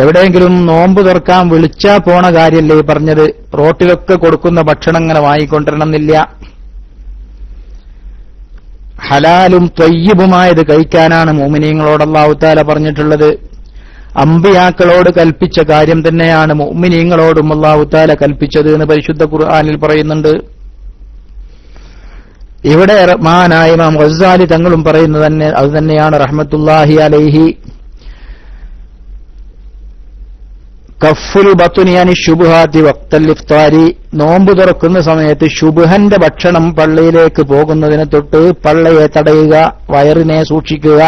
A: എവിടെയെങ്കിലും നോമ്പ് തുറക്കാൻ വിളിച്ചാ പോണ കാര്യമല്ലേ പറഞ്ഞത്. റോട്ടിലൊക്കെ കൊടുക്കുന്ന ഭക്ഷണം ഇങ്ങനെ വാങ്ങിക്കൊണ്ടിരണമെന്നില്ല. ഹലാലും ത്വയ്യിബുമായത് കഴിക്കാനാണ് മുഅ്മിനീങ്ങളോട് അല്ലാഹു തആല പറഞ്ഞിട്ടുള്ളത്. അമ്പിയാക്കളോട് കൽപ്പിച്ച കാര്യം തന്നെയാണ് മുഅ്മിനീങ്ങളോടും അല്ലാഹു തആല കൽപ്പിച്ചത് എന്ന് പരിശുദ്ധ ഖുർആനിൽ പറയുന്നുണ്ട്. ഇവിടെ മഹാനായ ഇമാം ഗസ്സാലി തങ്ങളും പറയുന്നത് തന്നെ അത് തന്നെയാണ് റഹ്മത്തുള്ളാഹി അലൈഹി. കഫുൽ ബത്നി അനി ശുബ്ഹാത്തി വഖ്തൽ ഇഫ്താരി, നോമ്പ് തുറക്കുന്ന സമയത്ത് ശുബ്ഹന്റെ ഭക്ഷണം പള്ളിയിലേക്ക് പോകുന്നതിനെ തൊട്ട് പള്ളയെ തടയുക, വയറിനെ സൂക്ഷിക്കുക.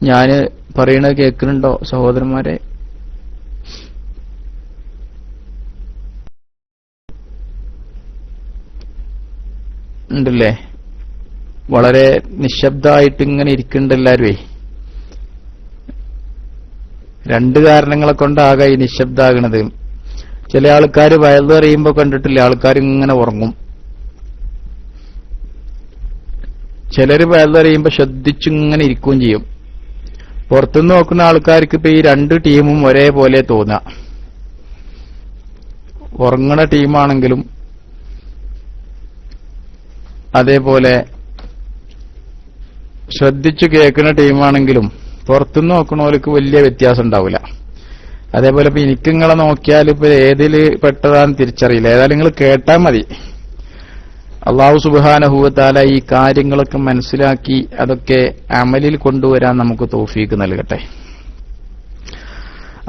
A: ഞാന് പറയണത് കേൾക്കുന്നുണ്ടോ സഹോദരന്മാരെ? ഉണ്ടല്ലേ? വളരെ നിശബ്ദമായിട്ട് ഇങ്ങനെ ഇരിക്കുന്നുണ്ട് എല്ലാവരുമേ. രണ്ട് കാരണങ്ങളെ കൊണ്ടാകെ ഈ നിശബ്ദാകണത്. ചില ആൾക്കാർ വയലറിയുമ്പോ കണ്ടിട്ടില്ല, ആൾക്കാർ ഇങ്ങനെ ഉറങ്ങും. ചിലര് വയലറിയുമ്പോ ശ്രദ്ധിച്ചിങ്ങനെ ഇരിക്കുകയും ചെയ്യും. പുറത്തുനിന്ന് നോക്കുന്ന ആൾക്കാർക്ക് ഇപ്പൊ ഈ രണ്ട് ടീമും ഒരേപോലെ തോന്നാം. ഉറങ്ങണ ടീമാണെങ്കിലും അതേപോലെ ശ്രദ്ധിച്ചു കേൾക്കുന്ന ടീമാണെങ്കിലും പുറത്തുനിന്ന് നോക്കണവർക്ക് വലിയ വ്യത്യാസം ഉണ്ടാവില്ല. അതേപോലെ ഇപ്പൊ എനിക്കിങ്ങളെ നോക്കിയാൽ ഇപ്പൊ ഏതിൽ പെട്ടതാന്ന് തിരിച്ചറിയില്ല. ഏതായാലും നിങ്ങൾ കേട്ടാൽ മതി. അല്ലാഹു സുബ്ഹാനഹു വ തആല ഈ കാര്യങ്ങളൊക്കെ മനസ്സിലാക്കി അതൊക്കെ അമലിൽ കൊണ്ടുവരാൻ നമുക്ക് തൗഫീക്ക് നൽകട്ടെ.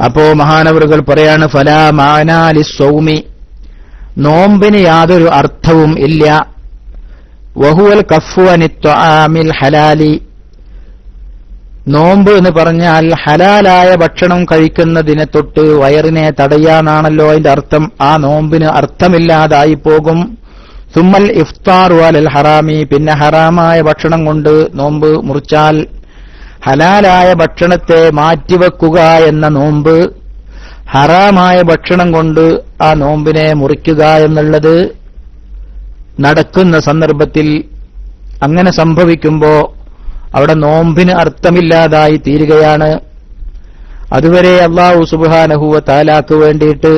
A: അപ്പോ മഹാനവറുകൾ പറയാണ്, ഫലാ മാനാ ലിസ്സൗമി, നോമ്പിന് യാതൊരു അർത്ഥവും ഇല്ല. വഹുവൽ കഫ്ഫു അനിത്ത്വആമിൽ ഹലാലി, നോമ്പ് എന്ന് പറഞ്ഞാൽ ഹലാലായ ഭക്ഷണം കഴിക്കുന്നതിനെ തൊട്ട് വയറിനെ തടയാനാണല്ലോ അതിന്റെ അർത്ഥം. ആ നോമ്പിന് അർത്ഥമില്ലാതായി പോകും. സുമ്മൽ ഇഫ്താറു അലൽ ഹറാമി, പിന്നെ ഹറാമായ ഭക്ഷണം കൊണ്ട് നോമ്പ് മുറിച്ചാൽ ഹലാലായ ഭക്ഷണത്തെ മാറ്റിവെക്കുക എന്ന നോമ്പ്, ഹറാമായ ഭക്ഷണം കൊണ്ട് ആ നോമ്പിനെ മുറിക്കുക എന്നുള്ളത് നടക്കുന്ന സന്ദർഭത്തിൽ അങ്ങനെ സംഭവിക്കുമ്പോ അവിടെ നോമ്പിന് അർത്ഥമില്ലാതായി തീരുകയാണ്. അതുവരെ അല്ലാഹു സുബ്ഹാനഹു വ തആലാക്ക് വേണ്ടിയിട്ട്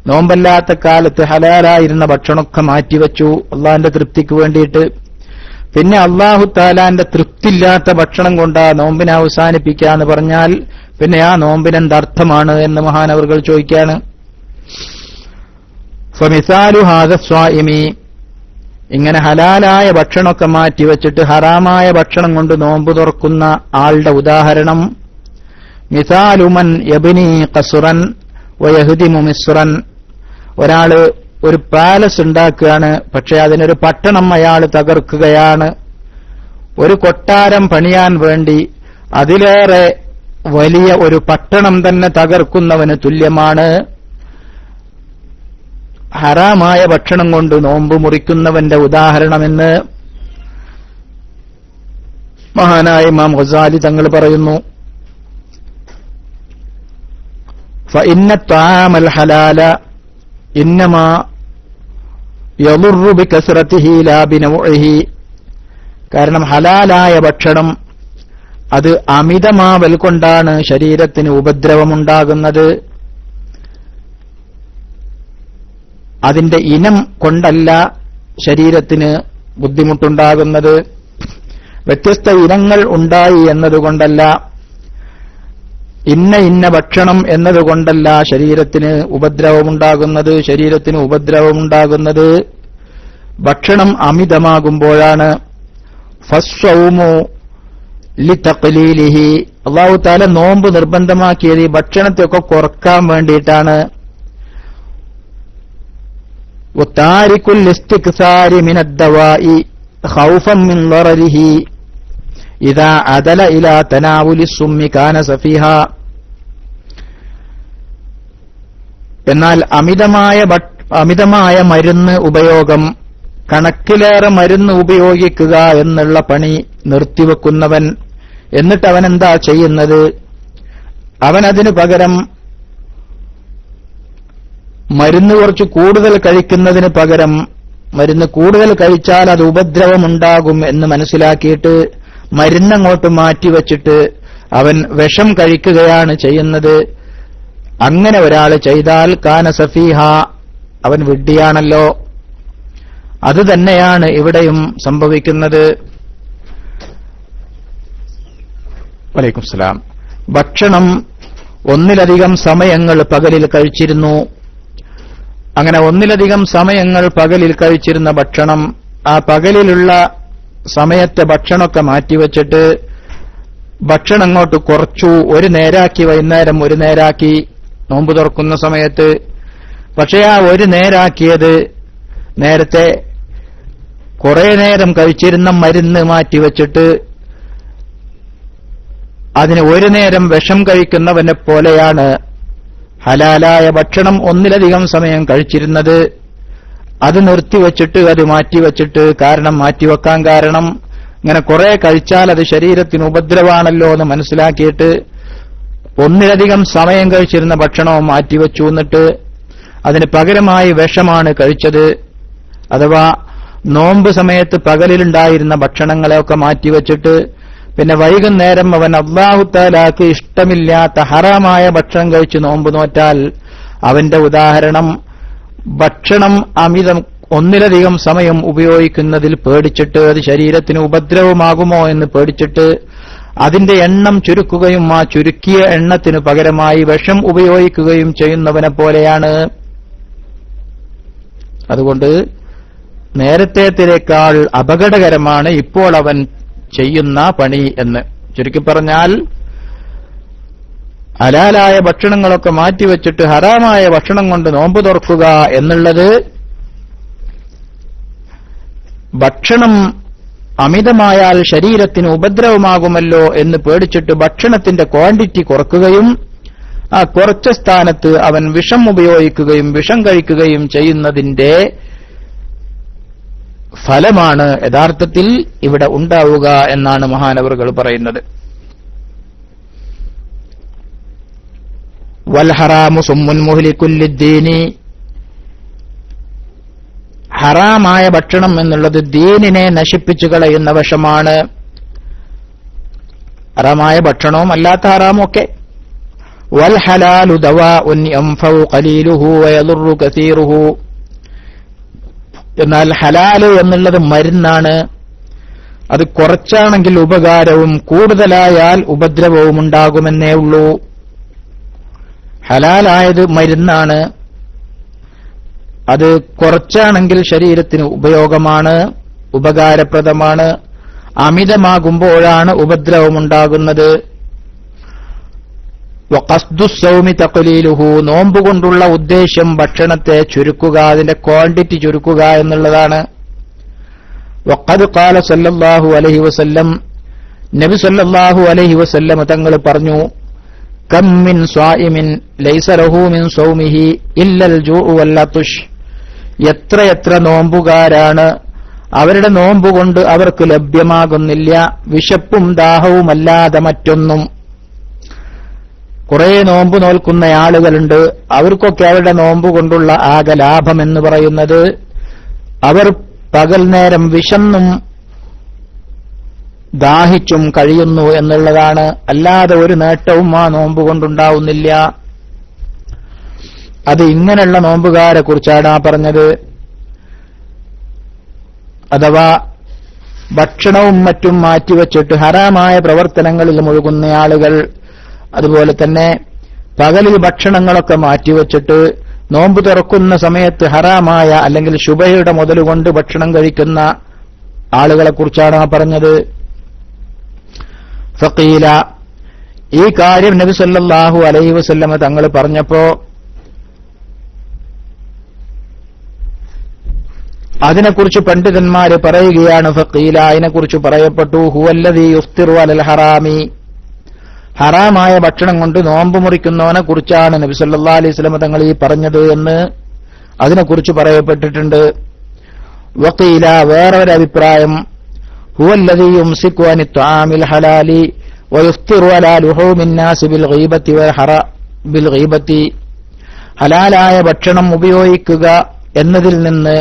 A: നോമ്പല്ലാത്ത കാലത്ത് ഹലാലായിരുന്ന ഭക്ഷണമൊക്കെ മാറ്റിവെച്ചു അള്ളാഹിന്റെ തൃപ്തിക്ക് വേണ്ടിയിട്ട്. പിന്നെ അല്ലാഹു തആലാന്റെ തൃപ്തിയില്ലാത്ത ഭക്ഷണം കൊണ്ട് ആ നോമ്പിനെ അവസാനിപ്പിക്കാന്ന് പറഞ്ഞാൽ പിന്നെ ആ നോമ്പിനെന്തർത്ഥമാണ് എന്ന് മഹാനവറുകൾ ചോദിക്കാണ്. ഫമിസാലു ഹാദ സ്വാഇമി, ഇങ്ങനെ ഹലാലായ ഭക്ഷണമൊക്കെ മാറ്റിവെച്ചിട്ട് ഹറാമായ ഭക്ഷണം കൊണ്ട് നോമ്പ് തുറക്കുന്ന ആളുടെ ഉദാഹരണം, മിസാലുമൻ യബ്നി ഖസ്റൻ വയഹ്ദിമു മിസ്റൻ, ഒരാള് ഒരു പാലസ് ഉണ്ടാക്കുകയാണ്, പക്ഷെ അതിനൊരു പട്ടണം അയാൾ തകർക്കുകയാണ്. ഒരു കൊട്ടാരം പണിയാൻ വേണ്ടി അതിലേറെ വലിയ ഒരു പട്ടണം തന്നെ തകർക്കുന്നവന് തുല്യമാണ് ഹറാമായ ഭക്ഷണം കൊണ്ട് നോമ്പ് മുറിക്കുന്നവന്റെ ഉദാഹരണമെന്ന് മഹാനായ ഇമാം ഗസാലി തങ്ങൾ പറയുന്നു. ഫഇന്ന ത്വആമൽ ഹലാല ഇന്നമാ യളുറു ബികസ്റതിഹി ലാ ബിനൗഇഹി, കാരണം ഹലാലായ ഭക്ഷണം അത് അമിതമാവൽ കൊണ്ടാണ് ശരീരത്തിന് ഉപദ്രവമുണ്ടാകുന്നത്, അതിന്റെ ഇനം കൊണ്ടല്ല ശരീരത്തിന് ബുദ്ധിമുട്ടുണ്ടാകുന്നത്. വ്യത്യസ്ത ഇനങ്ങൾ ഉണ്ടായി എന്നതുകൊണ്ടല്ല, ഇന്ന ഭക്ഷണം എന്നതുകൊണ്ടല്ല ശരീരത്തിന് ഉപദ്രവമുണ്ടാകുന്നത്. ശരീരത്തിന് ഉപദ്രവമുണ്ടാകുന്നത് ഭക്ഷണം അമിതമാകുമ്പോഴാണ്. ഫസ്സൗമു ലിതഖ്ലീലിഹി, അല്ലാഹു തആല നോമ്പ് നിർബന്ധമാക്കിയത് ഈ ഭക്ഷണത്തെയൊക്കെ കുറക്കാൻ വേണ്ടിയിട്ടാണ്. വതാരികുൽ ഇസ്തിക്സാരി മിനദ്ദവാഇ ഖൗഫൻ മിൻ ളറരിഹി ഇദാ അദല ഇലാ തനാവുലി സുമ്മി കാന സഫീഹ. എന്നാൽ അമിതമായ മരുന്ന് ഉപയോഗം, കണക്കിലേറെ മരുന്ന് ഉപയോഗിക്കുക എന്നുള്ള പണി നിർത്തിവെക്കുന്നവൻ എന്നിട്ട് അവൻ എന്താ ചെയ്യുന്നത്? അവൻ അതിനു പകരം മരുന്ന് കുറച്ച് കൂടുതൽ കഴിക്കുന്നതിന് പകരം മരുന്ന് കൂടുതൽ കഴിച്ചാൽ അത് ഉപദ്രവമുണ്ടാകും എന്ന് മനസ്സിലാക്കിയിട്ട് മരുന്നങ്ങോട്ട് മാറ്റിവെച്ചിട്ട് അവൻ വിഷം കഴിക്കുകയാണ് ചെയ്യുന്നത്. അങ്ങനെ ഒരാൾ ചെയ്താൽ കാന സഫീഹ, അവൻ വിഡ്ഢിയാണല്ലോ. അത് തന്നെയാണ് ഇവിടെയും സംഭവിക്കുന്നത്. വലൈക്കും സലാം. ഭക്ഷണം ഒന്നിലധികം സമയങ്ങൾ പകലിൽ കഴിച്ചിരുന്നു. അങ്ങനെ ഒന്നിലധികം സമയങ്ങൾ പകലിൽ കഴിച്ചിരുന്ന ഭക്ഷണം, ആ പകലിലുള്ള സമയത്തെ ഭക്ഷണമൊക്കെ മാറ്റിവെച്ചിട്ട് ഭക്ഷണം അങ്ങോട്ട് കുറച്ചു. ഒരു നേരാക്കി, വൈകുന്നേരം ഒരു നേരാക്കി നോമ്പ് തുറക്കുന്ന സമയത്ത്. പക്ഷേ ആ ഒരു നേരാക്കിയത് നേരത്തെ കുറെ നേരം കഴിച്ചിരുന്ന മരുന്ന് മാറ്റിവെച്ചിട്ട് അതിന് ഒരു നേരം വിഷം കഴിക്കുന്നവനെ പോലെയാണ് ഹലാലായ ഭക്ഷണം ഒന്നിലധികം സമയം കഴിച്ചിരുന്നത്. അത് നിർത്തിവെച്ചിട്ട്, അത് മാറ്റിവെച്ചിട്ട്, കാരണം മാറ്റിവെക്കാൻ കാരണം ഇങ്ങനെ കുറെ കഴിച്ചാൽ അത് ശരീരത്തിന് ഉപദ്രവാണല്ലോ എന്ന് മനസ്സിലാക്കിയിട്ട് ഒന്നിലധികം സമയം കഴിച്ചിരുന്ന ഭക്ഷണവും മാറ്റിവെച്ചു. എന്നിട്ട് അതിന് പകരമായി വിഷമാണ് കഴിച്ചത്. അഥവാ നോമ്പ് സമയത്ത് പകലിലുണ്ടായിരുന്ന ഭക്ഷണങ്ങളെയൊക്കെ മാറ്റിവെച്ചിട്ട് പിന്നെ വൈകുന്നേരം അവൻ അല്ലാഹു തആലാക്ക് ഇഷ്ടമില്ലാത്ത ഹറാമായ ഭക്ഷണം കഴിച്ച് നോമ്പ് നോറ്റാൽ അവന്റെ ഉദാഹരണം ഭക്ഷണം അമിതം ഒന്നിലധികം സമയം ഉപയോഗിക്കുന്നതിൽ പേടിച്ചിട്ട് അത് ശരീരത്തിന് ഉപദ്രവമാകുമോ എന്ന് പേടിച്ചിട്ട് അതിന്റെ എണ്ണം ചുരുക്കുകയും ആ ചുരുക്കിയ എണ്ണത്തിന് പകരമായി വിഷം ഉപയോഗിക്കുകയും ചെയ്യുന്നവനെ പോലെയാണ്. അതുകൊണ്ട് നേരത്തേതിനേക്കാൾ അപകടകരമാണ് ഇപ്പോൾ അവൻ ചെയ്യുന്ന പണി എന്ന് ചുരുക്കി പറഞ്ഞാൽ, ഹലാലായ ഭക്ഷണങ്ങളൊക്കെ മാറ്റിവെച്ചിട്ട് ഹറാമായ ഭക്ഷണം കൊണ്ട് നോമ്പ് തുറക്കുക എന്നുള്ളത് ഭക്ഷണം അമിതമായാൽ ശരീരത്തിന് ഉപദ്രവമാകുമല്ലോ എന്ന് പേടിച്ചിട്ട് ഭക്ഷണത്തിന്റെ ക്വാണ്ടിറ്റി കുറക്കുകയും ആ കുറച്ച സ്ഥാനത്ത് അവൻ വിഷം ഉപയോഗിക്കുകയും വിഷം കഴിക്കുകയും ചെയ്യുന്നതിന്റെ ഫലമാണ് യഥാർത്ഥത്തിൽ ഇവിടെ ഉണ്ടാവുക എന്നാണ് മഹാനവറുകൾ പറയുന്നത്. വൽ ഹറാമു സുമ്മുൻ മുഹ്ലികുൽ ലിദ്ദീനി, ഹറാമായ ഭക്ഷണം എന്നുള്ളത് ദീനിനെ നശിപ്പിച്ചു കളയുന്ന വിഷമാണ്. ഹറാമായ ഭക്ഷണവും അല്ലാത്ത ഹറാമും ഒക്കെ. വൽ ഹലാലു ദവാഉൻ യൻഫഉ ഖലീലുഹു വയദുറു കസീറുഹു, എന്നാൽ ഹലാല് എന്നുള്ളത് മരുന്നാണ്. അത് കുറച്ചാണെങ്കിൽ ഉപകാരവും കൂടുതലായാൽ ഉപദ്രവവും ഉണ്ടാകുമെന്നേ ഉള്ളൂ. ഹലാലായത് മരുന്നാണ്. അത് കുറച്ചാണെങ്കിൽ ശരീരത്തിന് ഉപയോഗമാണ്, ഉപകാരപ്രദമാണ്. അമിതമാകുമ്പോഴാണ് ഉപദ്രവമുണ്ടാകുന്നത്. വഖസ്ദുസ്സൗമി തഖ്ലീലുഹു, നോമ്പുകൊണ്ടുള്ള ഉദ്ദേശ്യം ഭക്ഷണത്തെ ചുരുക്കുക, അതിന്റെ ക്വാണ്ടിറ്റി ചുരുക്കുക എന്നുള്ളതാണ്. വഖദ് ഖാല സല്ലല്ലാഹു അലൈഹി വസല്ലം, നബി സല്ലല്ലാഹു അലൈഹി വസല്ലം തങ്ങൾ പറഞ്ഞു, കം മിൻ സ്വായിമിൻ ലൈസ ലഹു മിൻ സൗമിഹി ഇല്ലൽ ജൂഉ വൽ അത്ഷ്, എത്രയെത്ര നോമ്പുകാരാണ് അവരുടെ നോമ്പുകൊണ്ട് അവർക്ക് ലഭ്യമാകുന്നില്ല വിശപ്പും ദാഹവുമല്ലാതെ മറ്റൊന്നും. കുറെ നോമ്പ് നോൽക്കുന്ന ആളുകളുണ്ട്, അവർക്കൊക്കെ അവരുടെ നോമ്പ് കൊണ്ടുള്ള ആകെ ലാഭം എന്ന് പറയുന്നത് അവർ പകൽ നേരം വിശന്നും ദാഹിച്ചും കഴിയുന്നു എന്നുള്ളതാണ്. അല്ലാതെ ഒരു നേട്ടവും ആ നോമ്പ് കൊണ്ടുണ്ടാവുന്നില്ല. അത് ഇങ്ങനെയുള്ള നോമ്പുകാരെ കുറിച്ചാണ് ആ പറഞ്ഞത്. അഥവാ ഭക്ഷണവും മറ്റും മാറ്റിവെച്ചിട്ട് ഹറാമായ പ്രവർത്തനങ്ങളിൽ മുഴുകുന്ന ആളുകൾ, അതുപോലെ തന്നെ പകലിൽ ഭക്ഷണങ്ങളൊക്കെ മാറ്റിവെച്ചിട്ട് നോമ്പ് തുറക്കുന്ന സമയത്ത് ഹറാമായ അല്ലെങ്കിൽ ശുബഹയുടെ മുതലുകൊണ്ട് ഭക്ഷണം കഴിക്കുന്ന ആളുകളെ കുറിച്ചാണ് ആ പറഞ്ഞത്. ഫഖീല, ഈ കാര്യം നബി സല്ലല്ലാഹു അലൈഹി വസല്ലം തങ്ങൾ പറഞ്ഞപ്പോ അതിനെക്കുറിച്ച് പണ്ഡിതന്മാര് പറയുകയാണ്. ഫഖീല, അതിനെക്കുറിച്ച് പറയപ്പെട്ടു, ഹുവല്ലദീ യുഫ്തിറു അലൽ ഹറാമി, ഹറാമായ ഭക്ഷണം കൊണ്ട് നോമ്പ് മുറിക്കുന്നവനെ കുറിച്ചാണ് നബി സല്ലല്ലാഹു അലൈഹി വസല്ലം തങ്ങൾ ഈ പറഞ്ഞത് എന്ന് അതിനെക്കുറിച്ച് പറയപ്പെട്ടിട്ടുണ്ട്. വഖീല, വേറൊരഭിപ്രായം, ഹുവല്ലദീ യുംസികു അനി ത്വആമിൽ ഹലാലി വയുഫ്തിറു അലാ ലുഹൂമിൻ നാസി ബിൽ ഗീബത്തി ഹലാലായ ഭക്ഷണം ഉപയോഗിക്കുക എന്നതിൽ നിന്ന്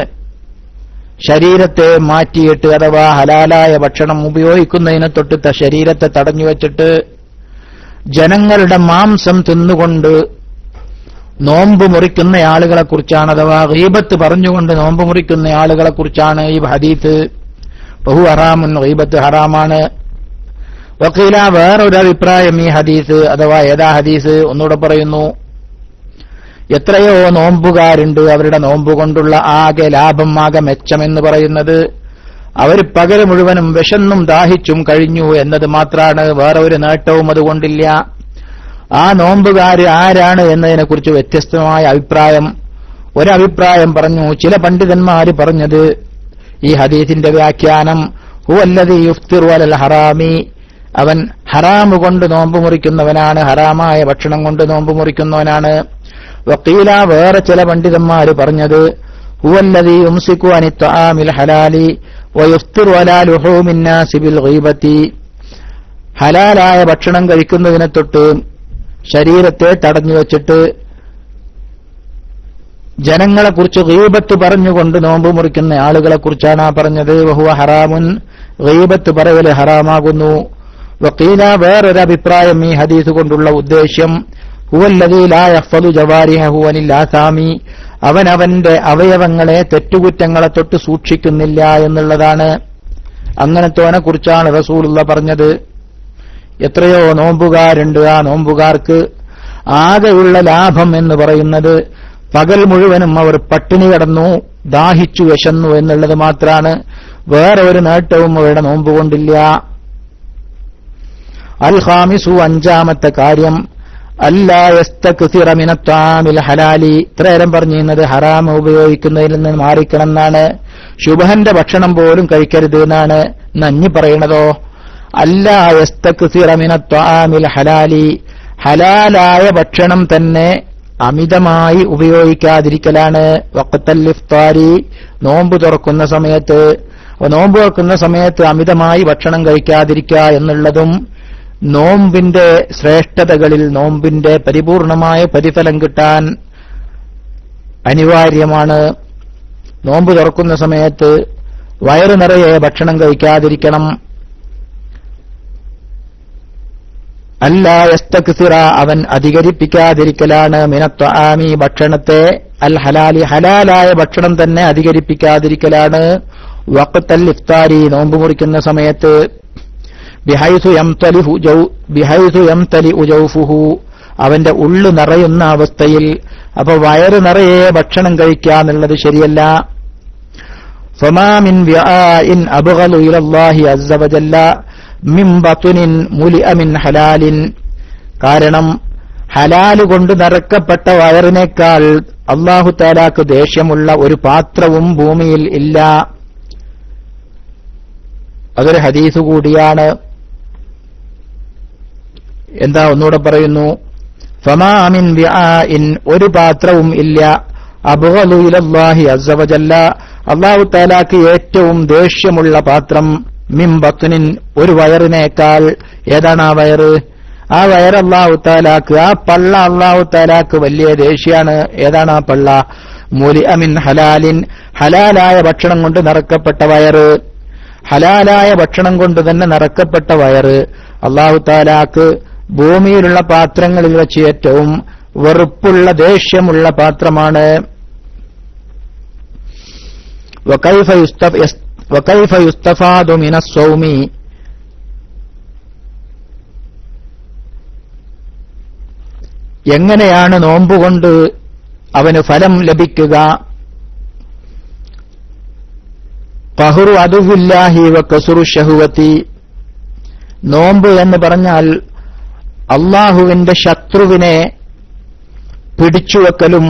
A: ശരീരത്തെ മാറ്റിയിട്ട്, അഥവാ ഹലാലായ ഭക്ഷണം ഉപയോഗിക്കുന്നതിനെ തൊട്ട് ശരീരത്തെ തടഞ്ഞു വച്ചിട്ട് ജനങ്ങളുടെ മാംസം തിന്നുകൊണ്ട് നോമ്പ് മുറിക്കുന്ന ആളുകളെ കുറിച്ചാണ്, അഥവാ ഗീബത്ത് പറഞ്ഞുകൊണ്ട് നോമ്പ് മുറിക്കുന്ന ആളുകളെ കുറിച്ചാണ് ഈ ഹദീത്ത്. ബഹു ഹറാമുൻ, ഗീബത്ത് ഹറാമാണ്. വഖീല, വേറൊരു അഭിപ്രായം ഈ ഹദീസ്, അഥവാ ഏതാ ഹദീസ് ഒന്നുകൂടെ പറയുന്നു. എത്രയോ നോമ്പുകാരുണ്ട്, അവരുടെ നോമ്പ് കൊണ്ടുള്ള ആകെ ലാഭം, ആകെ മെച്ചമെന്ന് പറയുന്നത് അവർ പകൽ മുഴുവനും വിശന്നും ദാഹിച്ചും കഴിഞ്ഞു എന്നത് മാത്രമാണ്. വേറെ ഒരു നേട്ടവും അതുകൊണ്ടില്ല. ആ നോമ്പുകാര് ആരാണ് എന്നതിനെക്കുറിച്ച് വ്യത്യസ്തമായ അഭിപ്രായം. ഒരഭിപ്രായം പറഞ്ഞു, ചില പണ്ഡിതന്മാര് പറഞ്ഞത് ഈ ഹദീസിന്റെ വ്യാഖ്യാനം ഹുവല്ലദീ യുഫ്തിറു അലൽ ഹറാമി, അവൻ ഹറാമ് കൊണ്ട് നോമ്പ് മുറിക്കുന്നവനാണ്, ഹറാമായ ഭക്ഷണം കൊണ്ട് നോമ്പ് മുറിക്കുന്നവനാണ്. വഖീല, വേറെ ചില പണ്ഡിതന്മാര് പറഞ്ഞത് ഹുവല്ലദീ യുംസികു അനി ത്വആമിൽ ഹലാലി വയുഫ്തിറു അലാ ലുഹൂമിൻ നാസി ബിൽ ഗീബത്തി, ഹലാലായ ഭക്ഷണം കഴിക്കുന്നതിനെ തൊട്ട് ശരീരത്തെ തടഞ്ഞു വച്ചിട്ട് ജനങ്ങളെക്കുറിച്ച് ഗീബത്ത് പറഞ്ഞുകൊണ്ട് നോമ്പ് മുറിക്കുന്ന ആളുകളെ കുറിച്ചാണ് പറഞ്ഞത്. വഹുവ ഹറാമുൻ, ഗീബത്ത് പറയല് ഹറാമാകുന്നു. വഖീല, വേറൊരഭിപ്രായം ഈ ഹദീസ് കൊണ്ടുള്ള ഉദ്ദേശ്യം ഹുവല്ലദീ ലാ യഹ്ഫദു ജവാരിഹഹു അനിൽ ആസാമി, അവൻ അവന്റെ അവയവങ്ങളെ തെറ്റുകുറ്റങ്ങളെ തൊട്ട് സൂക്ഷിക്കുന്നില്ല എന്നുള്ളതാണ്. അങ്ങനത്തോനെ കുറിച്ചാണ് റസൂലുള്ള പറഞ്ഞത്. എത്രയോ നോമ്പുകാരുണ്ട്, ആ നോമ്പുകാർക്ക് ആകെയുള്ള ലാഭം എന്ന് പറയുന്നത് പകൽ മുഴുവനും അവർ പട്ടിണി കിടന്നു, ദാഹിച്ചു വിശന്നു എന്നുള്ളത് മാത്രമാണ്. വേറെ ഒരു നേട്ടവും അവരുടെ നോമ്പ് കൊണ്ടില്ല. അൽ ഖാമിസു, അഞ്ചാമത്തെ കാര്യം, അല്ലാ യസ്തക്സിറ മിന ത്വആമിൽ ഹലാലി, ഇത്രയേരം പറഞ്ഞിരുന്നത് ഹറാം ഉപയോഗിക്കുന്നതിൽ നിന്ന് മാറിക്കണം എന്നാണ്. ശുബഹന്റെ ഭക്ഷണം പോലും കഴിക്കരുത് എന്നാണ്. നഞ്ഞി പറയണതോ അല്ലാ യസ്തക്സിറ മിന ത്വആമിൽ ഹലാലി, ഹലാലായ ഭക്ഷണം തന്നെ അമിതമായി ഉപയോഗിക്കാതിരിക്കലാണ്. വഖ്തൽ ഇഫ്താരി, നോമ്പ് തുറക്കുന്ന സമയത്ത്, നോമ്പ് തുറക്കുന്ന സമയത്ത് അമിതമായി ഭക്ഷണം കഴിക്കാതിരിക്കുക എന്നുള്ളതും നോമ്പിന്റെ ശ്രേഷ്ഠതകളിൽ, നോമ്പിന്റെ പരിപൂർണമായ പ്രതിഫലം കിട്ടാൻ അനിവാര്യമാണ്. നോമ്പ് തുറക്കുന്ന സമയത്ത് വയറു നിറയെ ഭക്ഷണം കഴിക്കാതിരിക്കണം. അല്ലാ യസ്തക്സിറ, അവൻ അധികരിപ്പിക്കാതിരിക്കലാണ്. മിന ത്വആമി, ഭക്ഷണത്തെ, അൽ ഹലാലി, ഹലാലായ ഭക്ഷണം തന്നെ അധികരിപ്പിക്കാതിരിക്കലാണ്. വഖ്തൽ ഇഫ്താരി, നോമ്പ് മുറിക്കുന്ന സമയത്ത്, ബിഹൈസു യംതലിഉ ജൗഫുഹു, അവന്റെ ഉള്ളു നിറയുന്ന അവസ്ഥയിൽ. അപ്പൊ വയറ് നിറയെ ഭക്ഷണം കഴിക്കാന്നുള്ളത് ശരിയല്ല. ഫമാ മിൻ വിആഇൻ അബ്ഗളു ഇലല്ലാഹി അസ്സ വജല്ല മിൻ ബത്നിൻ മുലിഅ മിൻ ഹലാലിൻ, കാരണം ഹലാല് കൊണ്ട് നിറക്കപ്പെട്ട വയറിനേക്കാൾ അല്ലാഹു തആലാക്ക് ദേഷ്യമുള്ള ഒരു പാത്രവും ഭൂമിയിൽ ഇല്ല. അതൊരു ഹദീസ് കൂടിയാണ്. എന്താ ഒന്നുകൂടെ പറയുന്നു, ഫമാ മിൻ വിആഇൻ, ഒരു പാത്രവും ഇല്ല, അബ്ഗളു ഇലല്ലാഹി അസ്സ വജല്ല, അല്ലാഹു തആലാക്ക് ഏറ്റവും ദേഷ്യമുള്ള പാത്രം, മിൻ ബത്നിൻ, ഒരു വയറിനേക്കാൾ. ഏതാണ് ആ വയറ്? ആ വയറ് അല്ലാഹു തആലാക്ക്, ആ പള്ള അല്ലാഹു തആലാക്ക് വലിയ ദേഷ്യാണ്. ഏതാണ് ആ പള്ള? മുലിഅ മിൻ ഹലാലിൻ, ഹലാലായ ഭക്ഷണം കൊണ്ട് നിറക്കപ്പെട്ട വയറ്. ഹലാലായ ഭക്ഷണം കൊണ്ട് തന്നെ നിറക്കപ്പെട്ട വയറ് അല്ലാഹു തആലാക്ക് ഭൂമിയിലുള്ള പാത്രങ്ങളിൽ വെച്ച് ഏറ്റവും വെറുപ്പുള്ള, ദേഷ്യമുള്ള പാത്രമാണ്. വകൈഫ യുസ്തഫാദു മിനസ് സൗമി, എങ്ങനെയാണ് നോമ്പുകൊണ്ട് അവന് ഫലം ലഭിക്കുക? ഖഹ്റു അദുവില്ലാഹി വകസ്റു ശഹവതി, നോമ്പ് എന്ന് പറഞ്ഞാൽ അള്ളാഹുവിന്റെ ശത്രുവിനെ പിടിച്ചുവെക്കലും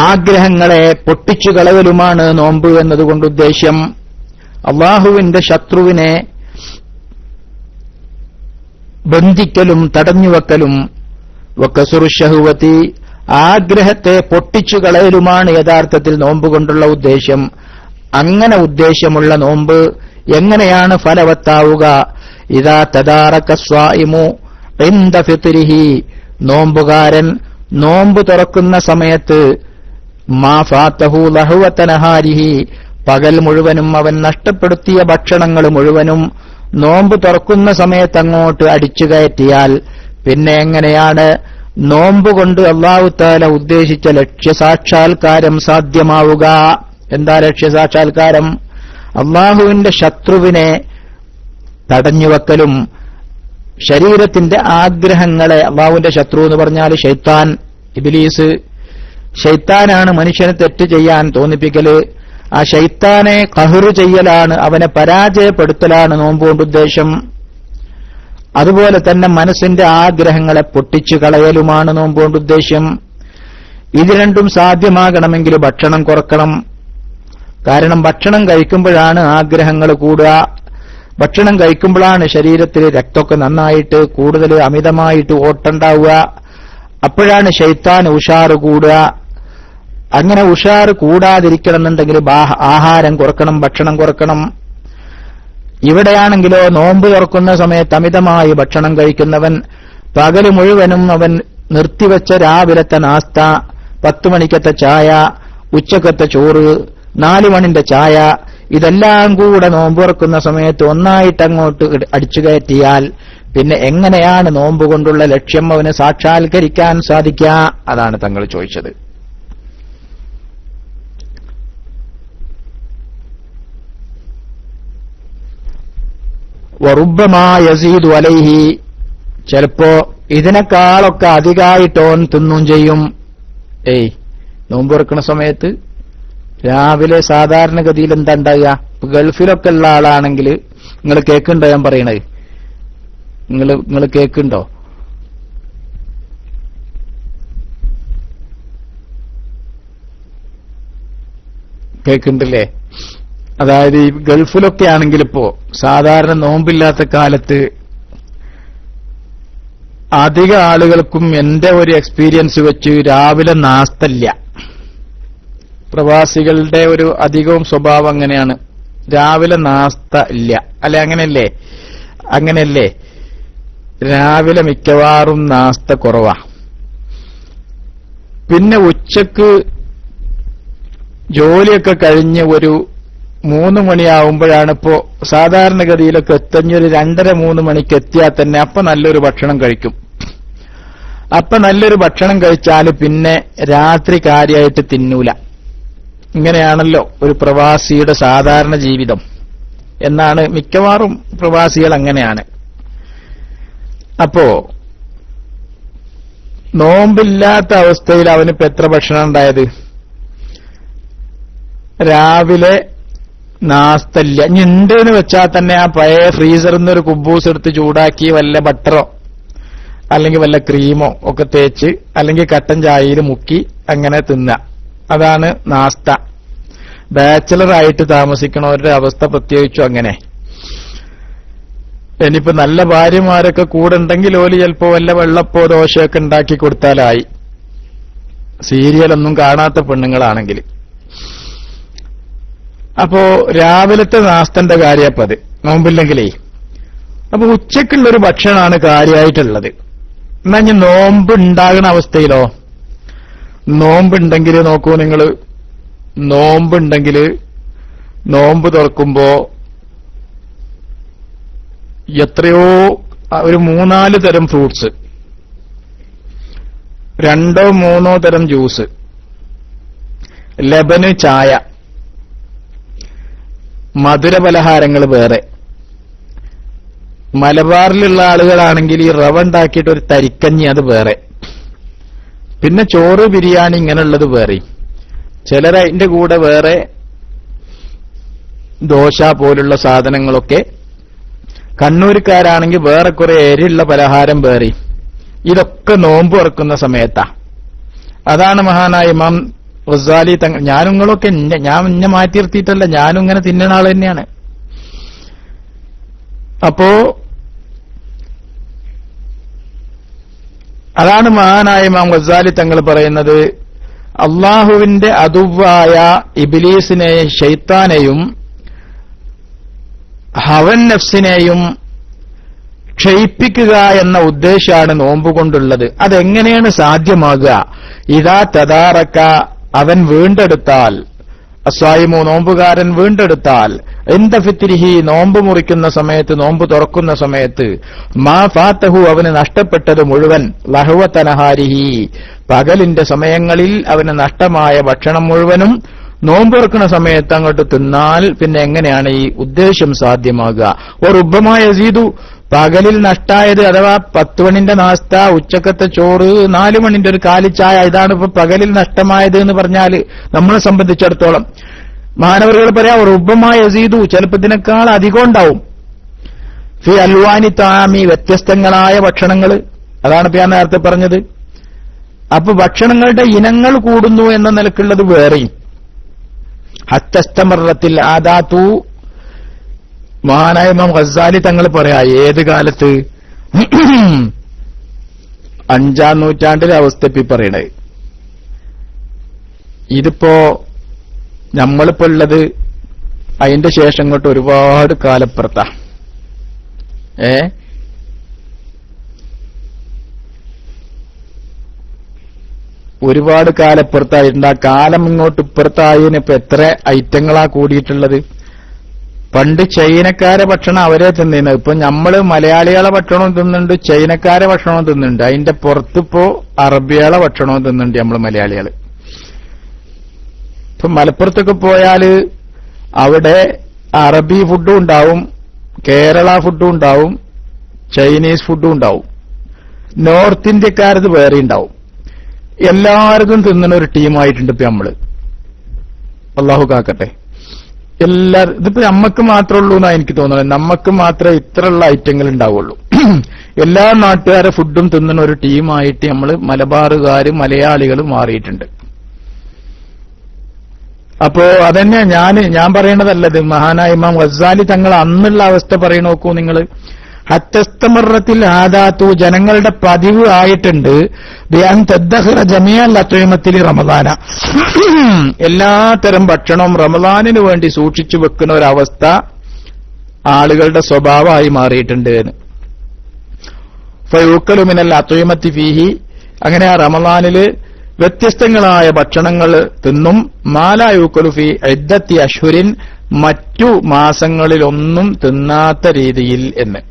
A: ആഗ്രഹങ്ങളെ പൊട്ടിച്ചുകളയലുമാണ് നോമ്പ് എന്നതുകൊണ്ട് ഉദ്ദേശ്യം. അള്ളാഹുവിന്റെ ശത്രുവിനെ ബന്ധിക്കലും തടഞ്ഞുവെക്കലും. വകസ്റു ശഹവതി, ആഗ്രഹത്തെ പൊട്ടിച്ചു കളയലുമാണ് യഥാർത്ഥത്തിൽ നോമ്പ് കൊണ്ടുള്ള ഉദ്ദേശ്യം. അങ്ങനെ ഉദ്ദേശ്യമുള്ള നോമ്പ് എങ്ങനെയാണ് ഫലവത്താവുക? ഇദാ തദാറക സ്വായിമു ഇൻദ ഫിത്രിഹി, നോമ്പുകാരൻ നോമ്പ് തുറക്കുന്ന സമയത്ത് മാ ഫാതഹു ലഹവത നഹാരിഹി, പകൽ മുഴുവനും അവൻ നഷ്ടപ്പെടുത്തിയ ഭക്ഷണങ്ങൾ മുഴുവനും നോമ്പ് തുറക്കുന്ന സമയത്ത് അങ്ങോട്ട് അടിച്ചു കയറ്റിയാൽ പിന്നെ എങ്ങനെയാണ് നോമ്പ് കൊണ്ട് അല്ലാഹു തആല ഉദ്ദേശിച്ച ലക്ഷ്യസാക്ഷാത്കാരം സാധ്യമാവുക? എന്താ ലക്ഷ്യസാക്ഷാത്കാരം? അല്ലാഹുവിന്റെ ശത്രുവിനെ തടഞ്ഞുവെക്കലും ശരീരത്തിന്റെ ആഗ്രഹങ്ങളെ, അല്ലാഹുവിന്റെ ശത്രു എന്ന് പറഞ്ഞാൽ ശൈത്താൻ, ഇബ്ലീസ്, ശൈത്താനാണ് മനുഷ്യനെ തെറ്റ് ചെയ്യാൻ തോന്നിപ്പിക്കല്. ആ ശൈത്താനെ ഖഹ്റു ചെയ്യലാണ്, അവനെ പരാജയപ്പെടുത്തലാണ് നോമ്പുകൊണ്ട് ഉദ്ദേശം. അതുപോലെ തന്നെ മനസ്സിന്റെ ആഗ്രഹങ്ങളെ പൊട്ടിച്ചു കളയലുമാണ് നോമ്പുകൊണ്ട് ഉദ്ദേശ്യം. ഇത് രണ്ടും സാധ്യമാകണമെങ്കിൽ ഭക്ഷണം കുറക്കണം. കാരണം ഭക്ഷണം കഴിക്കുമ്പോഴാണ് ആഗ്രഹങ്ങൾ കൂടുക. ഭക്ഷണം കഴിക്കുമ്പോഴാണ് ശരീരത്തിൽ രക്തമൊക്കെ നന്നായിട്ട് കൂടുതൽ അമിതമായിട്ട് ഓട്ടമുണ്ടാവുക. അപ്പോഴാണ് ശൈത്താൻ ഉഷാറ് കൂടുക. അങ്ങനെ ഉഷാറ് കൂടാതിരിക്കണമെന്നുണ്ടെങ്കിൽ ആഹാരം കുറക്കണം, ഭക്ഷണം കുറക്കണം. ഇവിടെയാണെങ്കിലോ നോമ്പ് തുറക്കുന്ന സമയത്ത് അമിതമായി ഭക്ഷണം കഴിക്കുന്നവൻ പകല് മുഴുവനും അവൻ നിർത്തിവെച്ച രാവിലത്തെ നാസ്ത, 10 മണിക്കത്തെ ചായ, ഉച്ചക്കത്തെ ചോറ്, 4 മണിന്റെ ചായ, ഇതെല്ലാം കൂടെ നോമ്പ് തുറക്കുന്ന സമയത്ത് ഒന്നായിട്ട് അങ്ങോട്ട് അടിച്ചു കയറ്റിയാൽ പിന്നെ എങ്ങനെയാണ് നോമ്പ് കൊണ്ടുള്ള ലക്ഷ്യം അവന് സാക്ഷാത്കരിക്കാൻ സാധിക്കുക? അതാണ് തങ്ങൾ ചോദിച്ചത്. വറുബ്ബമാ യസീദു അലൈഹി, ചിലപ്പോ ഇതിനേക്കാളൊക്കെ അധികമായിട്ട് ഓൻ തിന്നും ചെയ്യും. നോമ്പ് തുറക്കുന്ന സമയത്ത് രാവിലെ സാധാരണഗതിയിൽ എന്താ ഉണ്ടാകുക? ഗൾഫിലൊക്കെ ഉള്ള ആളാണെങ്കിൽ നിങ്ങൾ കേൾക്കുണ്ടോ ഞാൻ പറയണത്? നിങ്ങൾ കേൾക്കുണ്ടോ? കേൾക്കുന്നുണ്ടല്ലേ? അതായത് ഈ ഗൾഫിലൊക്കെ ആണെങ്കിൽ ഇപ്പോ സാധാരണ നോമ്പില്ലാത്ത കാലത്ത് അധിക ആളുകൾക്കും എന്റെ ഒരു എക്സ്പീരിയൻസ് വെച്ച് രാവിലെ നാസ്തല്ല. പ്രവാസികളുടെ ഒരു അധികവും സ്വഭാവം അങ്ങനെയാണ്. രാവിലെ നാസ്ത ഇല്ല, അല്ലെ? അങ്ങനെയല്ലേ? രാവിലെ മിക്കവാറും നാസ്ത കുറവാ. പിന്നെ ഉച്ചക്ക് ജോലിയൊക്കെ കഴിഞ്ഞ് ഒരു 3 മണിയാവുമ്പോഴാണ് ഇപ്പോ സാധാരണഗതിയിലൊക്കെ എത്തഞ്ഞൊരു 2:30-3 മണിക്ക് എത്തിയാൽ തന്നെ അപ്പൊ നല്ലൊരു ഭക്ഷണം കഴിക്കും. അപ്പൊ നല്ലൊരു ഭക്ഷണം കഴിച്ചാൽ പിന്നെ രാത്രി കാര്യമായിട്ട് തിന്നൂല. ഇങ്ങനെയാണല്ലോ ഒരു പ്രവാസിയുടെ സാധാരണ ജീവിതം എന്നാണ്. മിക്കവാറും പ്രവാസികൾ അങ്ങനെയാണ്. അപ്പോ നോമ്പില്ലാത്ത അവസ്ഥയിൽ അവനിപ്പോ എത്ര ഭക്ഷണം ഉണ്ടായത്? രാവിലെ നാസ്തല്ല. ഇനി ഉണ്ടെന്ന് വെച്ചാൽ തന്നെ ആ പഴയ ഫ്രീസറിൽ നിന്ന് ഒരു കുബൂസ് എടുത്ത് ചൂടാക്കി വല്ല ബട്ടറോ അല്ലെങ്കിൽ വല്ല ക്രീമോ ഒക്കെ തേച്ച് അല്ലെങ്കിൽ കട്ടൻ ചായയിൽ മുക്കി അങ്ങനെ തിന്നുക. അതാണ് നാസ്ത. ബാച്ചലറായിട്ട് താമസിക്കണവരുടെ അവസ്ഥ പ്രത്യേകിച്ചും അങ്ങനെ. ഇനിയിപ്പോ നല്ല ഭാര്യമാരൊക്കെ കൂടെ ഉണ്ടെങ്കിൽ ഓല് ചിലപ്പോ വല്ല വെള്ളപ്പോ ദോശയൊക്കെ ഉണ്ടാക്കി കൊടുത്താലായി. സീരിയലൊന്നും കാണാത്ത പെണ്ണുങ്ങളാണെങ്കിൽ. അപ്പോ രാവിലത്തെ നാസ്തന്റെ കാര്യപ്പത് നോമ്പില്ലെങ്കിലേ. അപ്പൊ ഉച്ചക്കുള്ളൊരു ഭക്ഷണമാണ് കാര്യമായിട്ടുള്ളത്. എന്നാ ഇനി നോമ്പ് ഉണ്ടാകുന്ന അവസ്ഥയിലോ? നോമ്പുണ്ടെങ്കിൽ നോക്കൂ നിങ്ങൾ, നോമ്പ് തുറക്കുമ്പോ എത്രയോ ഒരു 3-4 തരം ഫ്രൂട്ട്സ്, 2-3 തരം ജ്യൂസ്, ലബന് ചായ, മധുരപലഹാരങ്ങൾ വേറെ. മലബാറിലുള്ള ആളുകളാണെങ്കിൽ ഈ റവ ഉണ്ടാക്കിയിട്ട് ഒരു തരിക്കഞ്ഞി അത് വേറെ. പിന്നെ ചോറ്, ബിരിയാണി ഇങ്ങനെയുള്ളത് വേറെ. ചിലർ അതിന്റെ കൂടെ വേറെ ദോശ പോലുള്ള സാധനങ്ങളൊക്കെ. കണ്ണൂർക്കാരാണെങ്കിൽ വേറെ കുറെ എരിയുള്ള പലഹാരം വേറെ. ഇതൊക്കെ നോമ്പ് തുറക്കുന്ന സമയത്താ. അതാണ് മഹാനായ ഇമാം ഗസാലി തങ്ങൾ. ഞാനും നിങ്ങളൊക്കെ ഞാൻ ഇന്നെ മാറ്റി നിർത്തിയിട്ടല്ല, ഞാനും ഇങ്ങനെ തിന്നണ ആൾ തന്നെയാണ്. അപ്പോ അതാണ് മഹാനായ ഇമാം ഗസാലി തങ്ങൾ പറയുന്നത്, അള്ളാഹുവിന്റെ അദുവായ ഇബ്ലീസിനെയും ശൈത്താനെയും ഹവൻ നഫ്സിനെയും ക്ഷയിപ്പിക്കുക എന്ന ഉദ്ദേശമാണ് നോമ്പുകൊണ്ടുള്ളത്. അതെങ്ങനെയാണ് സാധ്യമാകുക? ഇദാ തദാറക, അവൻ വീണ്ടെടുത്താൽ, അസ്വായിമു നോമ്പുകാരൻ വീണ്ടെടുത്താൽ, ഇന്ദ ഫിത്രിഹി നോമ്പ് മുറിക്കുന്ന സമയത്ത്, നോമ്പ് തുറക്കുന്ന സമയത്ത്, മാ ഫാത്തഹു അവന് നഷ്ടപ്പെട്ടത് മുഴുവൻ, ലഹ്വ തനഹാരിഹി പകലിന്റെ സമയങ്ങളിൽ അവന് നഷ്ടമായ ഭക്ഷണം മുഴുവനും നോമ്പുറക്കുന്ന സമയത്ത് അങ്ങോട്ട് തിന്നാൽ പിന്നെ എങ്ങനെയാണ് ഈ ഉദ്ദേശം സാധ്യമാകുക? റുബ്ബമായ യസീദു പകലിൽ നഷ്ടായത്, അഥവാ 10 മണിന്റെ നാസ്ത, ഉച്ചക്കത്തെ ചോറ്, 4 മണിന്റെ ഒരു കാലിച്ചായ, ഇതാണ് ഇപ്പൊ പകലിൽ നഷ്ടമായത് എന്ന് പറഞ്ഞാൽ നമ്മളെ സംബന്ധിച്ചിടത്തോളം മാനവറുകൾ പറയാം റുബ്ബമായ യസീദു, ചിലപ്പോൾ ഇതിനേക്കാൾ അധികം ഉണ്ടാവും. ഫി അൽവാനി താമി വ്യത്യസ്തങ്ങളായ ഭക്ഷണങ്ങൾ, അതാണ് ഇപ്പൊ ഞാൻ നേരത്തെ പറഞ്ഞത്. അപ്പൊ ഭക്ഷണങ്ങളുടെ ഇനങ്ങൾ കൂടുന്നു എന്ന നിലക്കുള്ളത് വേറെയും. ഹത്തസ്തമറത്തിൽ ആദാത്തു, മഹാനായ ഇമാം ഗസാലി തങ്ങൾ പറയാ, ഏത് കാലത്ത്? 5-ാം നൂറ്റാണ്ടിലെ അവസ്ഥ ഇപ്പൊ പറയണേ. ഇതിപ്പോ നമ്മളിപ്പോ ഉള്ളത് അതിന്റെ ശേഷം ഇങ്ങോട്ട് ഒരുപാട് കാലപ്പുറത്താ. ഒരുപാട് കാലപ്പുറത്തായിട്ടുണ്ട്. ആ കാലം ഇങ്ങോട്ട് ഇപ്പുറത്തായതിന് ഇപ്പൊ എത്ര ഐറ്റങ്ങളാ കൂടിയിട്ടുള്ളത്. പണ്ട് ചൈനക്കാരെ ഭക്ഷണം അവരെ തിന്നിരുന്നത്, ഇപ്പൊ നമ്മള് മലയാളികളെ ഭക്ഷണവും തിന്നുന്നുണ്ട്, ചൈനക്കാരെ ഭക്ഷണവും തിന്നുന്നുണ്ട്. അതിന്റെ പുറത്തിപ്പോ അറബികളെ ഭക്ഷണവും തിന്നുന്നുണ്ട് നമ്മൾ മലയാളികൾ. ഇപ്പൊ മലപ്പുറത്തൊക്കെ പോയാല് അവിടെ അറബി ഫുഡും ഉണ്ടാവും, കേരള ഫുഡും ഉണ്ടാവും, ചൈനീസ് ഫുഡും ഉണ്ടാവും, നോർത്ത് ഇന്ത്യക്കാരത് വേറെ ഉണ്ടാവും. എല്ലാവർക്കും തിന്നുന്ന ഒരു ടീമായിട്ടുണ്ട് ഇപ്പൊ നമ്മള്. അള്ളാഹു കാക്കട്ടെ. ഇതിപ്പോ നമ്മക്ക് മാത്രമേ ഉള്ളൂ എന്നാ എനിക്ക് തോന്നുന്നത്. നമ്മക്ക് മാത്രമേ ഇത്രയുള്ള ഐറ്റങ്ങൾ ഉണ്ടാവുള്ളൂ. എല്ലാ നാട്ടുകാരെ ഫുഡും തിന്നുന്ന ഒരു ടീമായിട്ട് നമ്മള് മലബാറുകാര്, മലയാളികൾ മാറിയിട്ടുണ്ട്. അപ്പോ അതന്നെ ഞാൻ പറയണതല്ലത്, മഹാനായ ഇമാം ഗസാലി തങ്ങൾ അന്നുള്ള അവസ്ഥ പറയണ നോക്കൂ നിങ്ങൾ. ഹത്തസ്തമറത്തിൽ ആദാത്തു ജനങ്ങളുടെ പതിവ് ആയിട്ടുണ്ട്, ബിഅൻ തദ്ദഖറ ജമീഅൽ അത്ഇമത്തിൽ റമദാന, എല്ലാത്തരം ഭക്ഷണവും റമദാനിന് വേണ്ടി സൂക്ഷിച്ചു വെക്കുന്ന ഒരവസ്ഥ ആളുകളുടെ സ്വഭാവമായി മാറിയിട്ടുണ്ട്. ഫയൂക്കലു മിനൽ അത്ഇമത്തി ഫീഹി, അങ്ങനെ ആ റമദാനില് വ്യത്യസ്തങ്ങളായ ഭക്ഷണങ്ങൾ തിന്നും. മാലാ യൂക്കലു ഫീ ഇദ്ദത്തി അശ്ഹുരിൻ, മറ്റു മാസങ്ങളിലൊന്നും തിന്നാത്ത രീതിയിൽ എന്ന്.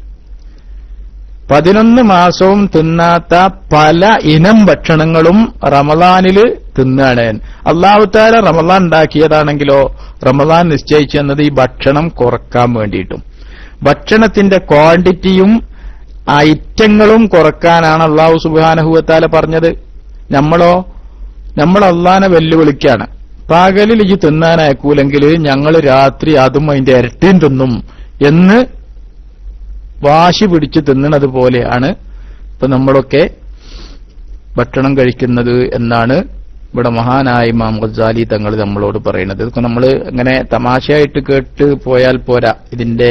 A: 11 മാസവും തിന്നാത്ത പല ഇനം ഭക്ഷണങ്ങളും റമദാനില് തിന്നാണ്. അല്ലാഹു തആല റമദാൻ ഉണ്ടാക്കിയതാണെങ്കിലോ റമദാൻ നിശ്ചയിച്ചെന്നത് ഈ ഭക്ഷണം കുറക്കാൻ വേണ്ടിയിട്ടും ഭക്ഷണത്തിന്റെ ക്വാണ്ടിറ്റിയും ഐറ്റങ്ങളും കുറക്കാനാണ് അല്ലാഹു സുബ്ഹാനഹു വ തആല പറഞ്ഞത്. നമ്മൾ അല്ലാഹനെ വെല്ലുവിളിക്കാണ്, പകലിൽ ഈ തിന്നാൻ അയക്കൂലെങ്കിൽ ഞങ്ങൾ രാത്രി അതും അതിന്റെ ഇരട്ടിയും തിന്നും എന്ന് വാശി പിടിച്ച് തിന്നണത് പോലെയാണ് ഇപ്പൊ നമ്മളൊക്കെ ഭക്ഷണം കഴിക്കുന്നത് എന്നാണ് ഇവിടെ മഹാനായ ഇമാം ഗസാലി തങ്ങൾ നമ്മളോട് പറയുന്നത്. ഇതൊക്കെ നമ്മൾ ഇങ്ങനെ തമാശയായിട്ട് കേട്ട് പോയാൽ പോരാ, ഇതിന്റെ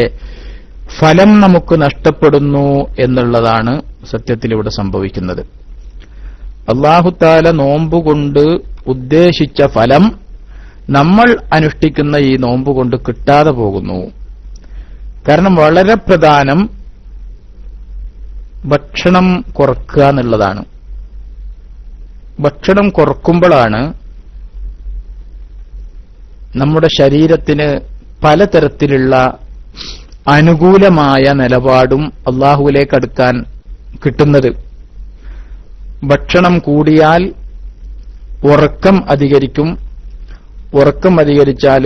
A: ഫലം നമുക്ക് നഷ്ടപ്പെടുന്നു എന്നുള്ളതാണ് സത്യത്തിൽ ഇവിടെ സംഭവിക്കുന്നത്. അല്ലാഹു തആല നോമ്പുകൊണ്ട് ഉദ്ദേശിച്ച ഫലം നമ്മൾ അനുഷ്ഠിക്കുന്ന ഈ നോമ്പുകൊണ്ട് കിട്ടാതെ പോകുന്നു. കാരണം വളരെ പ്രധാനം ഭക്ഷണം കുറക്കുക എന്നുള്ളതാണ്. ഭക്ഷണം കുറക്കുമ്പോഴാണ് നമ്മുടെ ശരീരത്തിന് പലതരത്തിലുള്ള അനുകൂലമായ നിലപാടും അല്ലാഹുവിലേക്ക് അടുക്കാൻ കിട്ടുന്നത്. ഭക്ഷണം കൂടിയാൽ ഉറക്കം അധികരിക്കും. ഉറക്കം അധികരിച്ചാൽ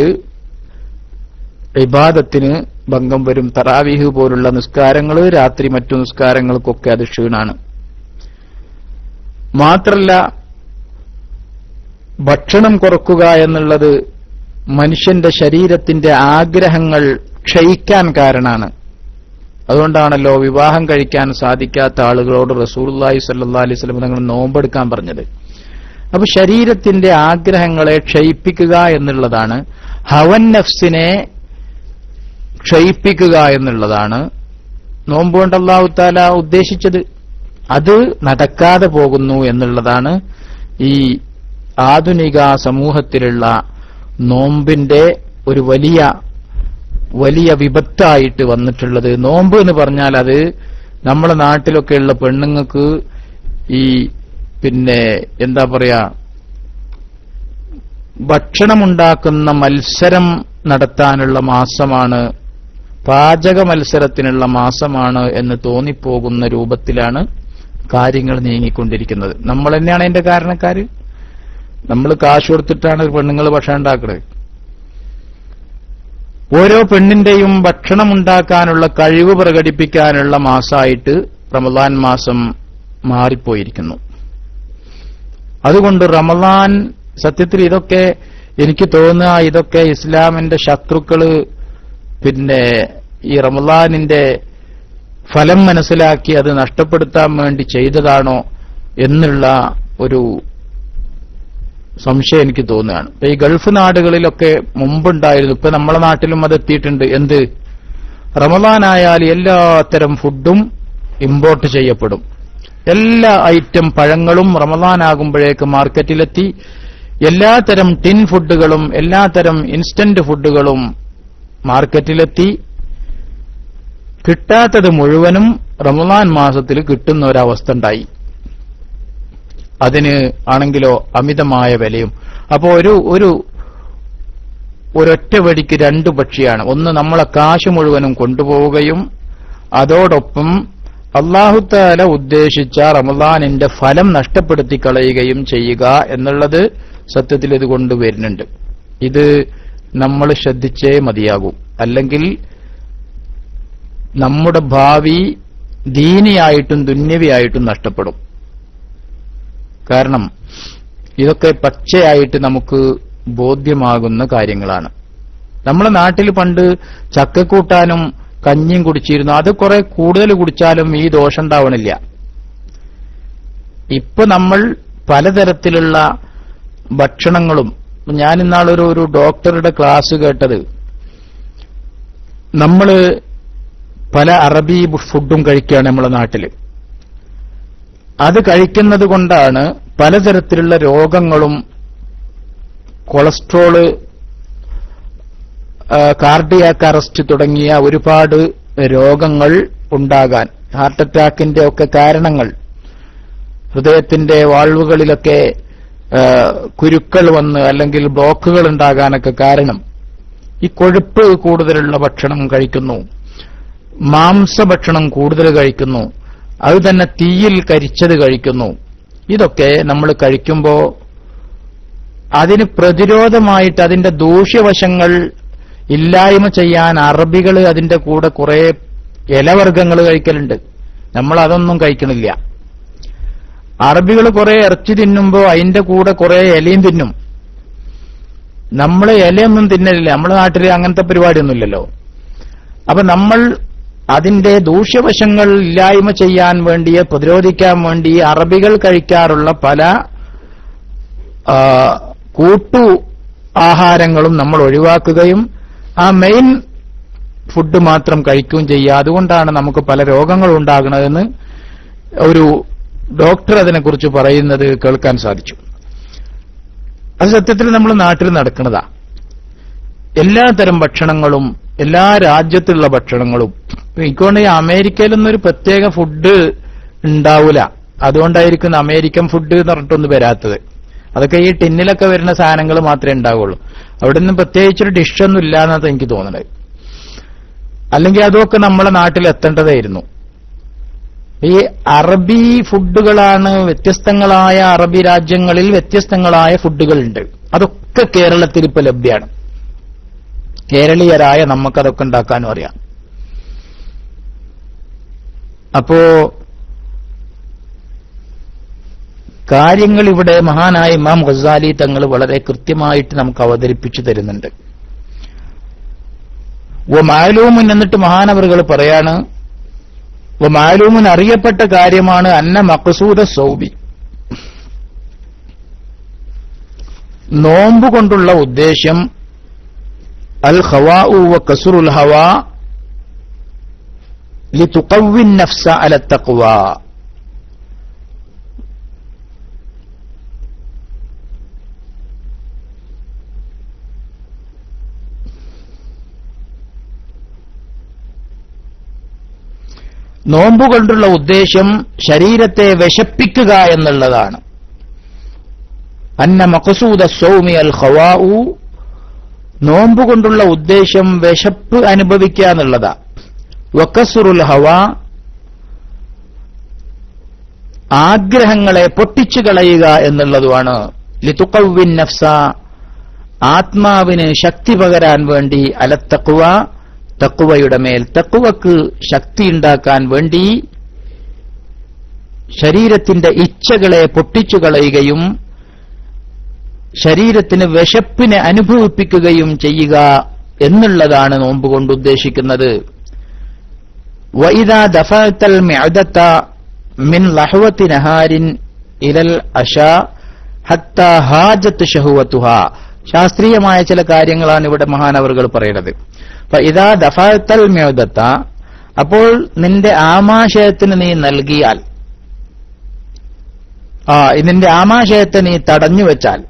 A: ഇബാദത്തിന് ഭംഗം വരും. തറാവീഹ് പോലുള്ള നിസ്കാരങ്ങൾ, രാത്രി മറ്റു നിസ്കാരങ്ങൾക്കൊക്കെ അത് ക്ഷീണാണ്. മാത്രല്ല ഭക്ഷണം കുറക്കുക എന്നുള്ളത് മനുഷ്യന്റെ ശരീരത്തിന്റെ ആഗ്രഹങ്ങൾ ക്ഷയിക്കാൻ കാരണമാണ്. അതുകൊണ്ടാണല്ലോ വിവാഹം കഴിക്കാൻ സാധിക്കാത്ത ആളുകളോട് റസൂലുള്ളാഹി സ്വല്ലല്ലാഹു അലൈഹി വസല്ലം തങ്ങൾ നോമ്പെടുക്കാൻ പറഞ്ഞത്. അപ്പൊ ശരീരത്തിന്റെ ആഗ്രഹങ്ങളെ ക്ഷയിപ്പിക്കുക എന്നുള്ളതാണ്, ഹവൻ നഫ്സിനെ ക്ഷയിപ്പിക്കുക എന്നുള്ളതാണ് നോമ്പുകൊണ്ട് അല്ലാഹു തആല ഉദ്ദേശിച്ചത്. അത് നടക്കാതെ പോകുന്നു എന്നുള്ളതാണ് ഈ ആധുനിക സമൂഹത്തിലുള്ള നോമ്പിന്റെ ഒരു വലിയ വലിയ വിപത്തായിട്ട് വന്നിട്ടുള്ളത്. നോമ്പ് എന്ന് പറഞ്ഞാൽ അത് നമ്മുടെ നാട്ടിലൊക്കെയുള്ള പെണ്ണുങ്ങൾക്ക് ഈ എന്താ പറയാ, ഭക്ഷണമുണ്ടാക്കുന്ന മത്സരം നടത്താനുള്ള മാസമാണ്, പാചക മത്സരത്തിനുള്ള മാസമാണ് എന്ന് തോന്നിപ്പോകുന്ന രൂപത്തിലാണ് കാര്യങ്ങൾ നീങ്ങിക്കൊണ്ടിരിക്കുന്നത്. നമ്മൾ തന്നെയാണ് അതിന്റെ കാരണക്കാര്. നമ്മൾ കാശ് കൊടുത്തിട്ടാണ് പെണ്ണുങ്ങൾ ഭക്ഷണം ഉണ്ടാക്കുന്നത്. ഓരോ പെണ്ണിന്റെയും ഭക്ഷണമുണ്ടാക്കാനുള്ള കഴിവ് പ്രകടിപ്പിക്കാനുള്ള മാസമായിട്ട് റമദാൻ മാസം മാറിപ്പോയിരിക്കുന്നു. അതുകൊണ്ട് റമദാൻ സത്യത്തിൽ ഇതൊക്കെ എനിക്ക് തോന്നുക, ഇതൊക്കെ ഇസ്ലാമിന്റെ ശത്രുക്കള് ഈ റമദാനിന്റെ ഫലം മനസ്സിലാക്കി അത് നഷ്ടപ്പെടുത്താൻ വേണ്ടി ചെയ്തതാണോ എന്നുള്ള ഒരു സംശയം എനിക്ക് തോന്നുകയാണ്. ഈ ഗൾഫ് നാടുകളിലൊക്കെ മുമ്പുണ്ടായിരുന്നു, ഇപ്പൊ നമ്മളെ നാട്ടിലും അത് എത്തിയിട്ടുണ്ട്. എന്ത്, റമദാനായാൽ എല്ലാത്തരം ഫുഡും ഇമ്പോർട്ട് ചെയ്യപ്പെടും. എല്ലാ ഐറ്റം പഴങ്ങളും റമദാനാകുമ്പോഴേക്ക് മാർക്കറ്റിലെത്തി. എല്ലാത്തരം ടിൻ ഫുഡുകളും എല്ലാത്തരം ഇൻസ്റ്റന്റ് ഫുഡുകളും മാർക്കറ്റിലെത്തി. കിട്ടാത്തത് മുഴുവനും റമദാൻ മാസത്തിൽ കിട്ടുന്ന ഒരവസ്ഥ ഉണ്ടായി. അതിന് ആണെങ്കിലോ അമിതമായ വിലയും. അപ്പോ ഒരൊറ്റ വെടിക്ക് രണ്ടു പക്ഷിയാണ്. ഒന്ന്, നമ്മളെ കാശ് മുഴുവനും കൊണ്ടുപോവുകയും അതോടൊപ്പം അല്ലാഹുതആല ഉദ്ദേശിച്ച റമദാനിന്റെ ഫലം നഷ്ടപ്പെടുത്തി കളയുകയും ചെയ്യുക എന്നുള്ളത് സത്യത്തിൽ ഇത് കൊണ്ടുവരുന്നുണ്ട്. ഇത് നമ്മൾ ശ്രദ്ധിച്ചേ മതിയാകൂ. അല്ലെങ്കിൽ നമ്മുടെ ഭാവി ദീനിയായിട്ടും ദുന്യവിയായിട്ടും നഷ്ടപ്പെടും. കാരണം ഇതൊക്കെ പച്ചയായിട്ട് നമുക്ക് ബോധ്യമാകുന്ന കാര്യങ്ങളാണ്. നമ്മുടെ നാട്ടിൽ പണ്ട് ചക്കക്കൂട്ടാനും കഞ്ഞിയും കുടിച്ചിരുന്നു. അത് കുറെ കൂടുതൽ കുടിച്ചാലും ഈ ദോഷം ഉണ്ടാവണില്ല. ഇപ്പൊ നമ്മൾ പലതരത്തിലുള്ള ഭക്ഷണങ്ങളും, ഞാൻ ഇന്നാളൊരു ഡോക്ടറുടെ ക്ലാസ് കേട്ടത്, നമ്മൾ പല അറബി ഫുഡും കഴിക്കുകയാണ് നമ്മളെ നാട്ടില്. അത് കഴിക്കുന്നത് കൊണ്ടാണ് പലതരത്തിലുള്ള രോഗങ്ങളും, കൊളസ്ട്രോള്, കാർഡിയാക് അറസ്റ്റ് തുടങ്ങിയ ഒരുപാട് രോഗങ്ങൾ ഉണ്ടാകാൻ, ഹാർട്ട് അറ്റാക്കിന്റെ ഒക്കെ കാരണങ്ങൾ, ഹൃദയത്തിന്റെ വാൾവുകളിലൊക്കെ കുരുക്കൾ വന്ന് അല്ലെങ്കിൽ ബ്ലോക്കുകൾ ഉണ്ടാകാനൊക്കെ കാരണം ഈ കൊഴുപ്പ് കൂടുതലുള്ള ഭക്ഷണം കഴിക്കുന്നു, മാംസഭക്ഷണം കൂടുതൽ കഴിക്കുന്നു, അത് തന്നെ തീയിൽ കരിച്ചത് കഴിക്കുന്നു. ഇതൊക്കെ നമ്മൾ കഴിക്കുമ്പോൾ അതിന് പ്രതിരോധമായിട്ട് അതിന്റെ ദൂഷ്യവശങ്ങൾ ഇല്ലായ്മ ചെയ്യാൻ അറബികൾ അതിന്റെ കൂടെ കുറെ ഇലവർഗ്ഗങ്ങൾ കഴിക്കലുണ്ട്. നമ്മൾ അതൊന്നും കഴിക്കണില്ല. അറബികൾ കുറെ ഇറച്ചി തിന്നുമ്പോൾ അതിന്റെ കൂടെ കുറെ ഇലയും തിന്നും. നമ്മൾ ഇലയൊന്നും തിന്നലില്ല. നമ്മുടെ നാട്ടിൽ അങ്ങനത്തെ പരിപാടിയൊന്നുമില്ലല്ലോ. അപ്പൊ നമ്മൾ അതിന്റെ ദൂഷ്യവശങ്ങൾ ഇല്ലായ്മ ചെയ്യാൻ വേണ്ടി, പ്രതിരോധിക്കാൻ വേണ്ടി അറബികൾ കഴിക്കാറുള്ള പല കൂട്ടു ആഹാരങ്ങളും നമ്മൾ ഒഴിവാക്കുകയും ആ മെയിൻ ഫുഡ് മാത്രം കഴിക്കുകയും ചെയ്യുക. അതുകൊണ്ടാണ് നമുക്ക് പല രോഗങ്ങളും ഉണ്ടാകുന്നതെന്ന് ഒരു ഡോക്ടർ അതിനെക്കുറിച്ച് പറയുന്നത് കേൾക്കാൻ സാധിച്ചു. അത് സത്യത്തിൽ നമ്മൾ നാട്ടിൽ നടക്കുന്നതാ. എല്ലാതരം ഭക്ഷണങ്ങളും എല്ലാ രാജ്യത്തുള്ള ഭക്ഷണങ്ങളും, എനിക്കൊണ്ട് ഈ അമേരിക്കയിലൊന്നും ഒരു പ്രത്യേക ഫുഡ് ഉണ്ടാവൂല. അതുകൊണ്ടായിരിക്കും അമേരിക്കൻ ഫുഡ് എന്ന് പറഞ്ഞിട്ടൊന്നും വരാത്തത്. അതൊക്കെ ഈ ടിന്നിലൊക്കെ വരുന്ന സാധനങ്ങൾ മാത്രമേ ഉണ്ടാവുള്ളൂ. അവിടെ നിന്ന് പ്രത്യേകിച്ചൊരു ഡിഷൊന്നും ഇല്ല എന്നാണ് എനിക്ക് തോന്നുന്നത്. അല്ലെങ്കിൽ അതൊക്കെ നമ്മളെ നാട്ടിൽ എത്തേണ്ടതായിരുന്നു. ഈ അറബി ഫുഡുകളാണ്, വ്യത്യസ്തങ്ങളായ അറബി രാജ്യങ്ങളിൽ വ്യത്യസ്തങ്ങളായ ഫുഡുകളുണ്ട്. അതൊക്കെ കേരളത്തിൽ ഇപ്പൊ ലഭ്യമാണ്. കേരളീയരായ നമുക്കതൊക്കെ ഉണ്ടാക്കാനും അറിയാം. അപ്പോ കാര്യങ്ങൾ ഇവിടെ മഹാനായ ഇമാം ഗസാലി തങ്ങൾ വളരെ കൃത്യമായിട്ട് നമുക്ക് അവതരിപ്പിച്ചു തരുന്നുണ്ട്. മാലൂമുൻ എന്നിട്ട് മഹാനവറുകൾ പറയാണ്, മാലൂമുൻ അറിയപ്പെട്ട കാര്യമാണ് അന്ന മഖ്സൂദ സൗബി, നോമ്പ് കൊണ്ടുള്ള ഉദ്ദേശ്യം അൽ ഖവാഉ വ കസ്റുൽ ഹവാ ലിതുഖവ്വി നഫ്സ അല തഖ്വ, നോമ്പുകൊണ്ടുള്ള ഉദ്ദേശം ശരീരത്തെ വിശപ്പിക്കുക എന്നുള്ളതാണ്. അന്ന മഖ്സൂദ സൗമി അൽ ഖവാഉ, നോമ്പുകൊണ്ടുള്ള ഉദ്ദേശം വിശപ്പ് അനുഭവിക്കുക എന്നുള്ളതാ. വകസ്റുൽ ഹവാ, ആഗ്രഹങ്ങളെ പൊട്ടിച്ചു കളയുക എന്നുള്ളതുമാണ്. ലിതുഖവ്വിൻ നഫ്സ, ആത്മാവിന് ശക്തി പകരാൻ വേണ്ടി, അല തഖ്വ, തഖ്വയുടെ മേൽ, തഖ്വക്ക് ശക്തി ഉണ്ടാക്കാൻ വേണ്ടി ശരീരത്തിന്റെ ഇച്ഛകളെ പൊട്ടിച്ചു കളയുകയും ശരീരത്തിന് വിശപ്പിനെ അനുഭവിപ്പിക്കുകയും ചെയ്യുക എന്നുള്ളതാണ് നോമ്പ് കൊണ്ട് ഉദ്ദേശിക്കുന്നത്. വഇദാ ദഫഅതൽ മിഅദത മിൻ ലഹ്വതി നഹാരിൻ ഇലൽ അശാ ഹത്താ ഹാജത്ത് ശഹവതുഹാ, ശാസ്ത്രീയമായ ചില കാര്യങ്ങളാണ് ഇവിടെ മഹാനവറുകൾ പറയുന്നത്. ഫഇദാ ദഫഅതൽ മിഅദത, അപ്പോൾ നിന്റെ ആമാശയത്തിന് നീ നൽകിയാൽ, നിന്റെ ആമാശയത്തെ നീ തടഞ്ഞു വെച്ചാൽ,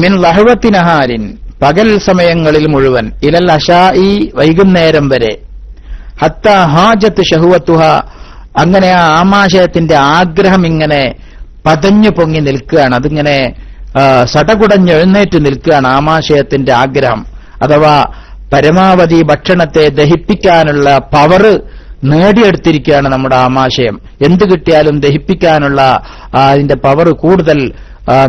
A: മിൻ ലഹ്വതി നഹാരിൻ, പകൽ സമയങ്ങളിൽ മുഴുവൻ, ഇലൽ അശാഇ, വൈകുന്നേരം വരെ, ഹത്താ ഹാജത്ത് ശഹവതുഹ, അങ്ങനെ ആ ആമാശയത്തിന്റെ ആഗ്രഹം ഇങ്ങനെ പതഞ്ഞു പൊങ്ങി നിൽക്കുകയാണ്. അതിങ്ങനെ സടകുടഞ്ഞെഴുന്നേറ്റ് നിൽക്കുകയാണ് ആമാശയത്തിന്റെ ആഗ്രഹം. അഥവാ പരമാവധി ഭക്ഷണത്തെ ദഹിപ്പിക്കാനുള്ള പവർ നേടിയെടുത്തിരിക്കുകയാണ് നമ്മുടെ ആമാശയം. എന്ത് കിട്ടിയാലും ദഹിപ്പിക്കാനുള്ള അതിന്റെ പവർ കൂടുതൽ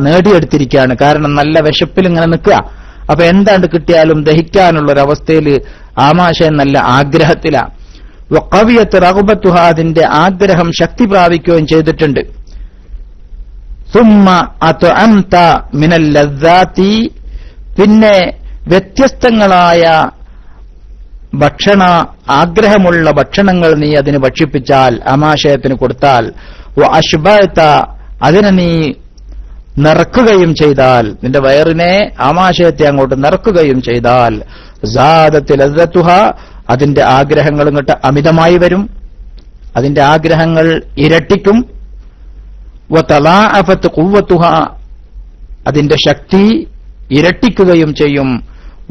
A: നേടിയെടുത്തിരിക്കുകയാണ്. കാരണം നല്ല വിശപ്പിൽ ഇങ്ങനെ നിൽക്കുക. അപ്പൊ എന്താണ്ട് കിട്ടിയാലും ദഹിക്കാനുള്ളൊരവസ്ഥയിൽ ആമാശയം നല്ല ആഗ്രഹത്തിലാണ്. വഖവിയത്ത് റഗ്ബത്തുഹ, അതിന്റെ ആഗ്രഹം ശക്തി പ്രാപിക്കുകയും ചെയ്തിട്ടുണ്ട്. സുമ്മ അത്അംത മിനൽ ലദ്ദാതി, പിന്നെ വ്യത്യസ്തങ്ങളായ ആഗ്രഹമുള്ള ഭക്ഷണങ്ങൾ നീ അതിന് ഭക്ഷിപ്പിച്ചാൽ, ആമാശയത്തിന് കൊടുത്താൽ, വഅശ്ബഅത, അതിനെ നീ നിറക്കുകയും ചെയ്താൽ, നിന്റെ വയറിനെ, ആമാശയത്തെ അങ്ങോട്ട് നിറക്കുകയും ചെയ്താൽ, സാദത്ത് ലദ്ദത്തുഹ, അതിന്റെ ആഗ്രഹങ്ങൾ ഇങ്ങോട്ട് അമിതമായി വരും, അതിന്റെ ആഗ്രഹങ്ങൾ ഇരട്ടിക്കും. വതലാഅഫത്ത് ഖുവ്വത്തുഹ, അതിന്റെ ശക്തി ഇരട്ടിക്കുകയും ചെയ്യും.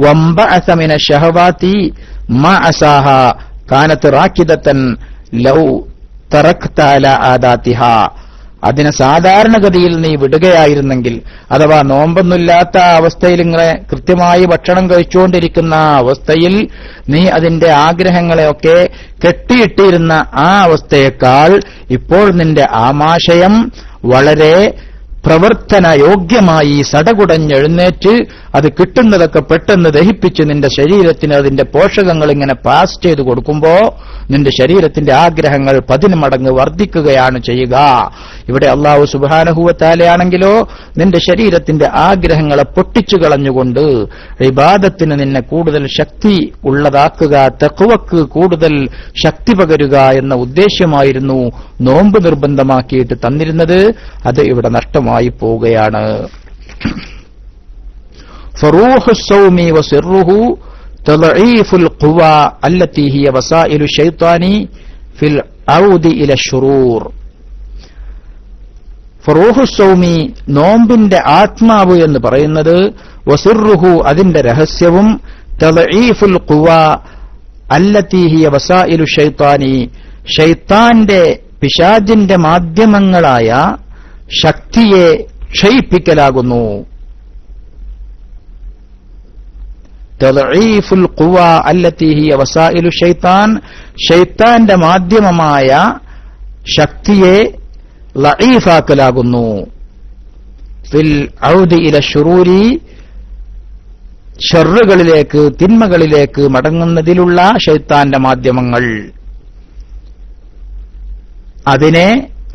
A: വംബഅസ മിന ശഹവാതി മാ അസാഹ കാനത്ത് റാക്കിദതൻ ലൗ തറക്ത അലാ ആദാതിഹ, അതിനെ സാധാരണഗതിയിൽ നീ വിടുകയായിരുന്നെങ്കിൽ, അഥവാ നോമ്പൊന്നുമില്ലാത്ത അവസ്ഥയിൽ ഇങ്ങനെ കൃത്യമായി ഭക്ഷണം കഴിച്ചുകൊണ്ടിരിക്കുന്ന അവസ്ഥയിൽ നീ അതിന്റെ ആഗ്രഹങ്ങളെയൊക്കെ കെട്ടിയിട്ടിരുന്ന ആ അവസ്ഥയേക്കാൾ ഇപ്പോൾ നിന്റെ ആമാശയം വളരെ പ്രവർത്തനയോഗ്യമായി സടകുടഞ്ഞെഴുന്നേറ്റ് അത് കിട്ടുന്നതൊക്കെ പെട്ടെന്ന് ദഹിപ്പിച്ച് നിന്റെ ശരീരത്തിന് അതിന്റെ പോഷകങ്ങൾ ഇങ്ങനെ പാസ് ചെയ്ത് കൊടുക്കുമ്പോ നിന്റെ ശരീരത്തിന്റെ ആഗ്രഹങ്ങൾ 10 മടങ്ങ് വർദ്ധിക്കുകയാണ് ചെയ്യുക. ഇവിടെ അല്ലാഹു സുബ്ഹാനഹു വ തആലയാണെങ്കിലോ നിന്റെ ശരീരത്തിന്റെ ആഗ്രഹങ്ങളെ പൊട്ടിച്ചു കളഞ്ഞുകൊണ്ട് ഇബാദത്തിന് നിന്നെ കൂടുതൽ ശക്തി ഉള്ളതാക്കുക, തഖ്വക്ക് കൂടുതൽ ശക്തി പകരുക എന്ന ഉദ്ദേശ്യമായിരുന്നു നോമ്പ് നിർബന്ധമാക്കിയിട്ട് തന്നിരുന്നത്. അത് ഇവിടെ നഷ്ടമായി പോവുകയാണ്. ഫറൂഹു الصومി വസിറുഹു തളഈഫുൽ ഖുവാ അല്ലതി ഹിയ വസായിലു ശൈത്താനി ഫിൽ ഔദി ഇല ശുറൂർ. ഫറൂഹു الصوമി, നോമ്പിന്റെ ആത്മാവ് എന്ന് പറയുന്നത്, വസിറുഹു, അതിന്റെ രഹസ്യവും, തളഈഫുൽ ഖുവാ അല്ലതി ഹിയ വസായിലു ശൈത്താനി, ശൈത്താന്റെ പിശാചിന്റെ മാധ്യമങ്ങളായ ശക്തിയെ ക്ഷയിപ്പിക്കലാകുന്നു. തളഈഫുൽ ഖുവാ അല്ലതി ഹിയ വസായിലു ശൈത്താൻ, ശൈത്താന്റെ മാധ്യമമായ ശക്തിയെ ലഈഫാക്കലാകുന്നു. ഫിൽ ഔദി ഇല ശുറൂരി, ഷർറുകളിലേക്ക്, തിന്മകളിലേക്ക് മടങ്ങുന്നതിലുള്ള ശൈത്താന്റെ മാധ്യമങ്ങൾ, അതിനെ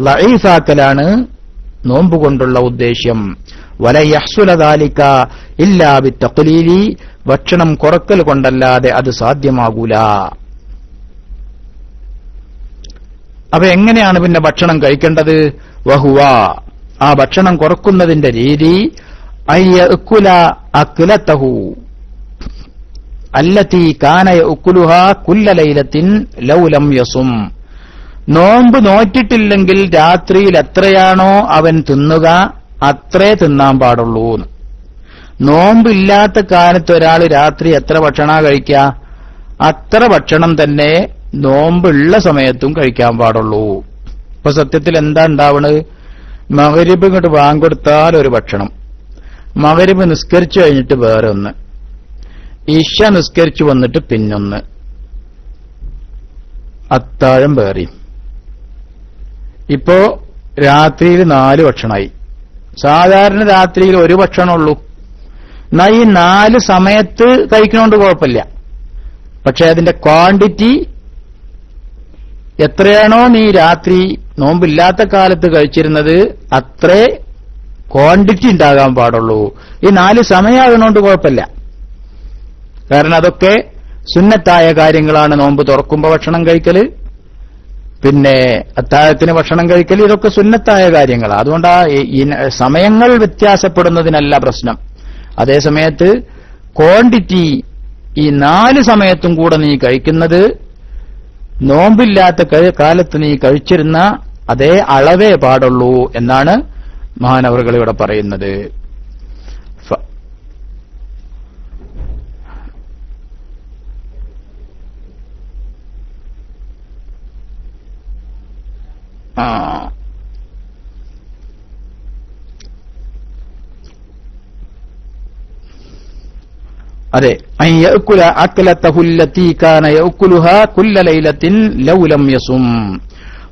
A: ലഈഫാക്കലാണ് നോമ്പുകൊണ്ടുള്ള ഉദ്ദേശ്യം. വല യഹ്സുല ദാലിക ഇല്ലാ ബിത്തഖ്ലീലി, ഭക്ഷണം കുറക്കൽ കൊണ്ടല്ലാതെ അത് സാധ്യമാകൂല. അപ്പൊ എങ്ങനെയാണ് പിന്നെ ഭക്ഷണം കഴിക്കേണ്ടത്? വഹുവ, ആ ഭക്ഷണം കുറക്കുന്നതിന്റെ രീതി, അയ്യഅ്കുല അക്ലതഹു അല്ലതി കാന യഅ്കുലുഹാ കുല്ല ലൈലത്തിൻ ലൗ ലം യസും, നോമ്പ് നോറ്റിട്ടില്ലെങ്കിൽ രാത്രിയിൽ എത്രയാണോ അവൻ തിന്നുക അത്രേ തിന്നാൻ പാടുള്ളൂ. നോമ്പില്ലാത്ത കാലത്ത് ഒരാൾ രാത്രി എത്ര ഭക്ഷണ കഴിക്കുക? അത്ര ഭക്ഷണം തന്നെ നോമ്പുള്ള സമയത്തും കഴിക്കാൻ പാടുള്ളൂ. ഇപ്പൊ സത്യത്തിൽ എന്താ ഉണ്ടാവണത്? മഗ്‌രിബ് ഇങ്ങോട്ട് വാങ്ങിക്കൊടുത്താൽ ഒരു ഭക്ഷണം, മഗ്‌രിബ് നിസ്കരിച്ചു കഴിഞ്ഞിട്ട് വേറെ ഒന്ന്, ഇശ നിസ്കരിച്ചു വന്നിട്ട് പിന്നൊന്ന്, അത്താഴം വേറെയും. ഇപ്പോ രാത്രിയിൽ 4 ഭക്ഷണമായി. സാധാരണ രാത്രിയിൽ ഒരു ഭക്ഷണമുള്ളൂ. എന്നാ ഈ 4 സമയത്ത് കഴിക്കണോണ്ട് കുഴപ്പമില്ല. പക്ഷെ അതിന്റെ ക്വാണ്ടിറ്റി എത്രയാണോ നീ രാത്രി നോമ്പില്ലാത്ത കാലത്ത് കഴിച്ചിരുന്നത് അത്രേ ക്വാണ്ടിറ്റി ഉണ്ടാകാൻ പാടുള്ളൂ. ഈ 4 സമയമാകണോണ്ട് കുഴപ്പമില്ല. കാരണം അതൊക്കെ സുന്നത്തായ കാര്യങ്ങളാണ്. നോമ്പ് തുറക്കുമ്പോ ഭക്ഷണം കഴിക്കല്, പിന്നെ അത്താഴത്തിന് ഭക്ഷണം കഴിക്കൽ, ഇതൊക്കെ സുന്നത്തായ കാര്യങ്ങളാണ്. അതുകൊണ്ടാ ഈ സമയങ്ങൾ വ്യത്യാസപ്പെടുന്നതിനല്ല പ്രശ്നം. അതേസമയത്ത് ക്വാണ്ടിറ്റി ഈ 4 സമയത്തും കൂടെ നീ കഴിക്കുന്നത് നോമ്പില്ലാത്ത കാലത്ത് നീ കഴിച്ചിരുന്ന അതേ അളവേ പാടുള്ളൂ എന്നാണ് മഹാനവറുകൾ ഇവിടെ പറയുന്നത്. അതെ, അയ്യഅ്കുല അക്ലതഹു അല്ലതി കാന യഅ്കുലുഹാ കുല്ല ലൈലത്തിൻ ലൗ ലം യസും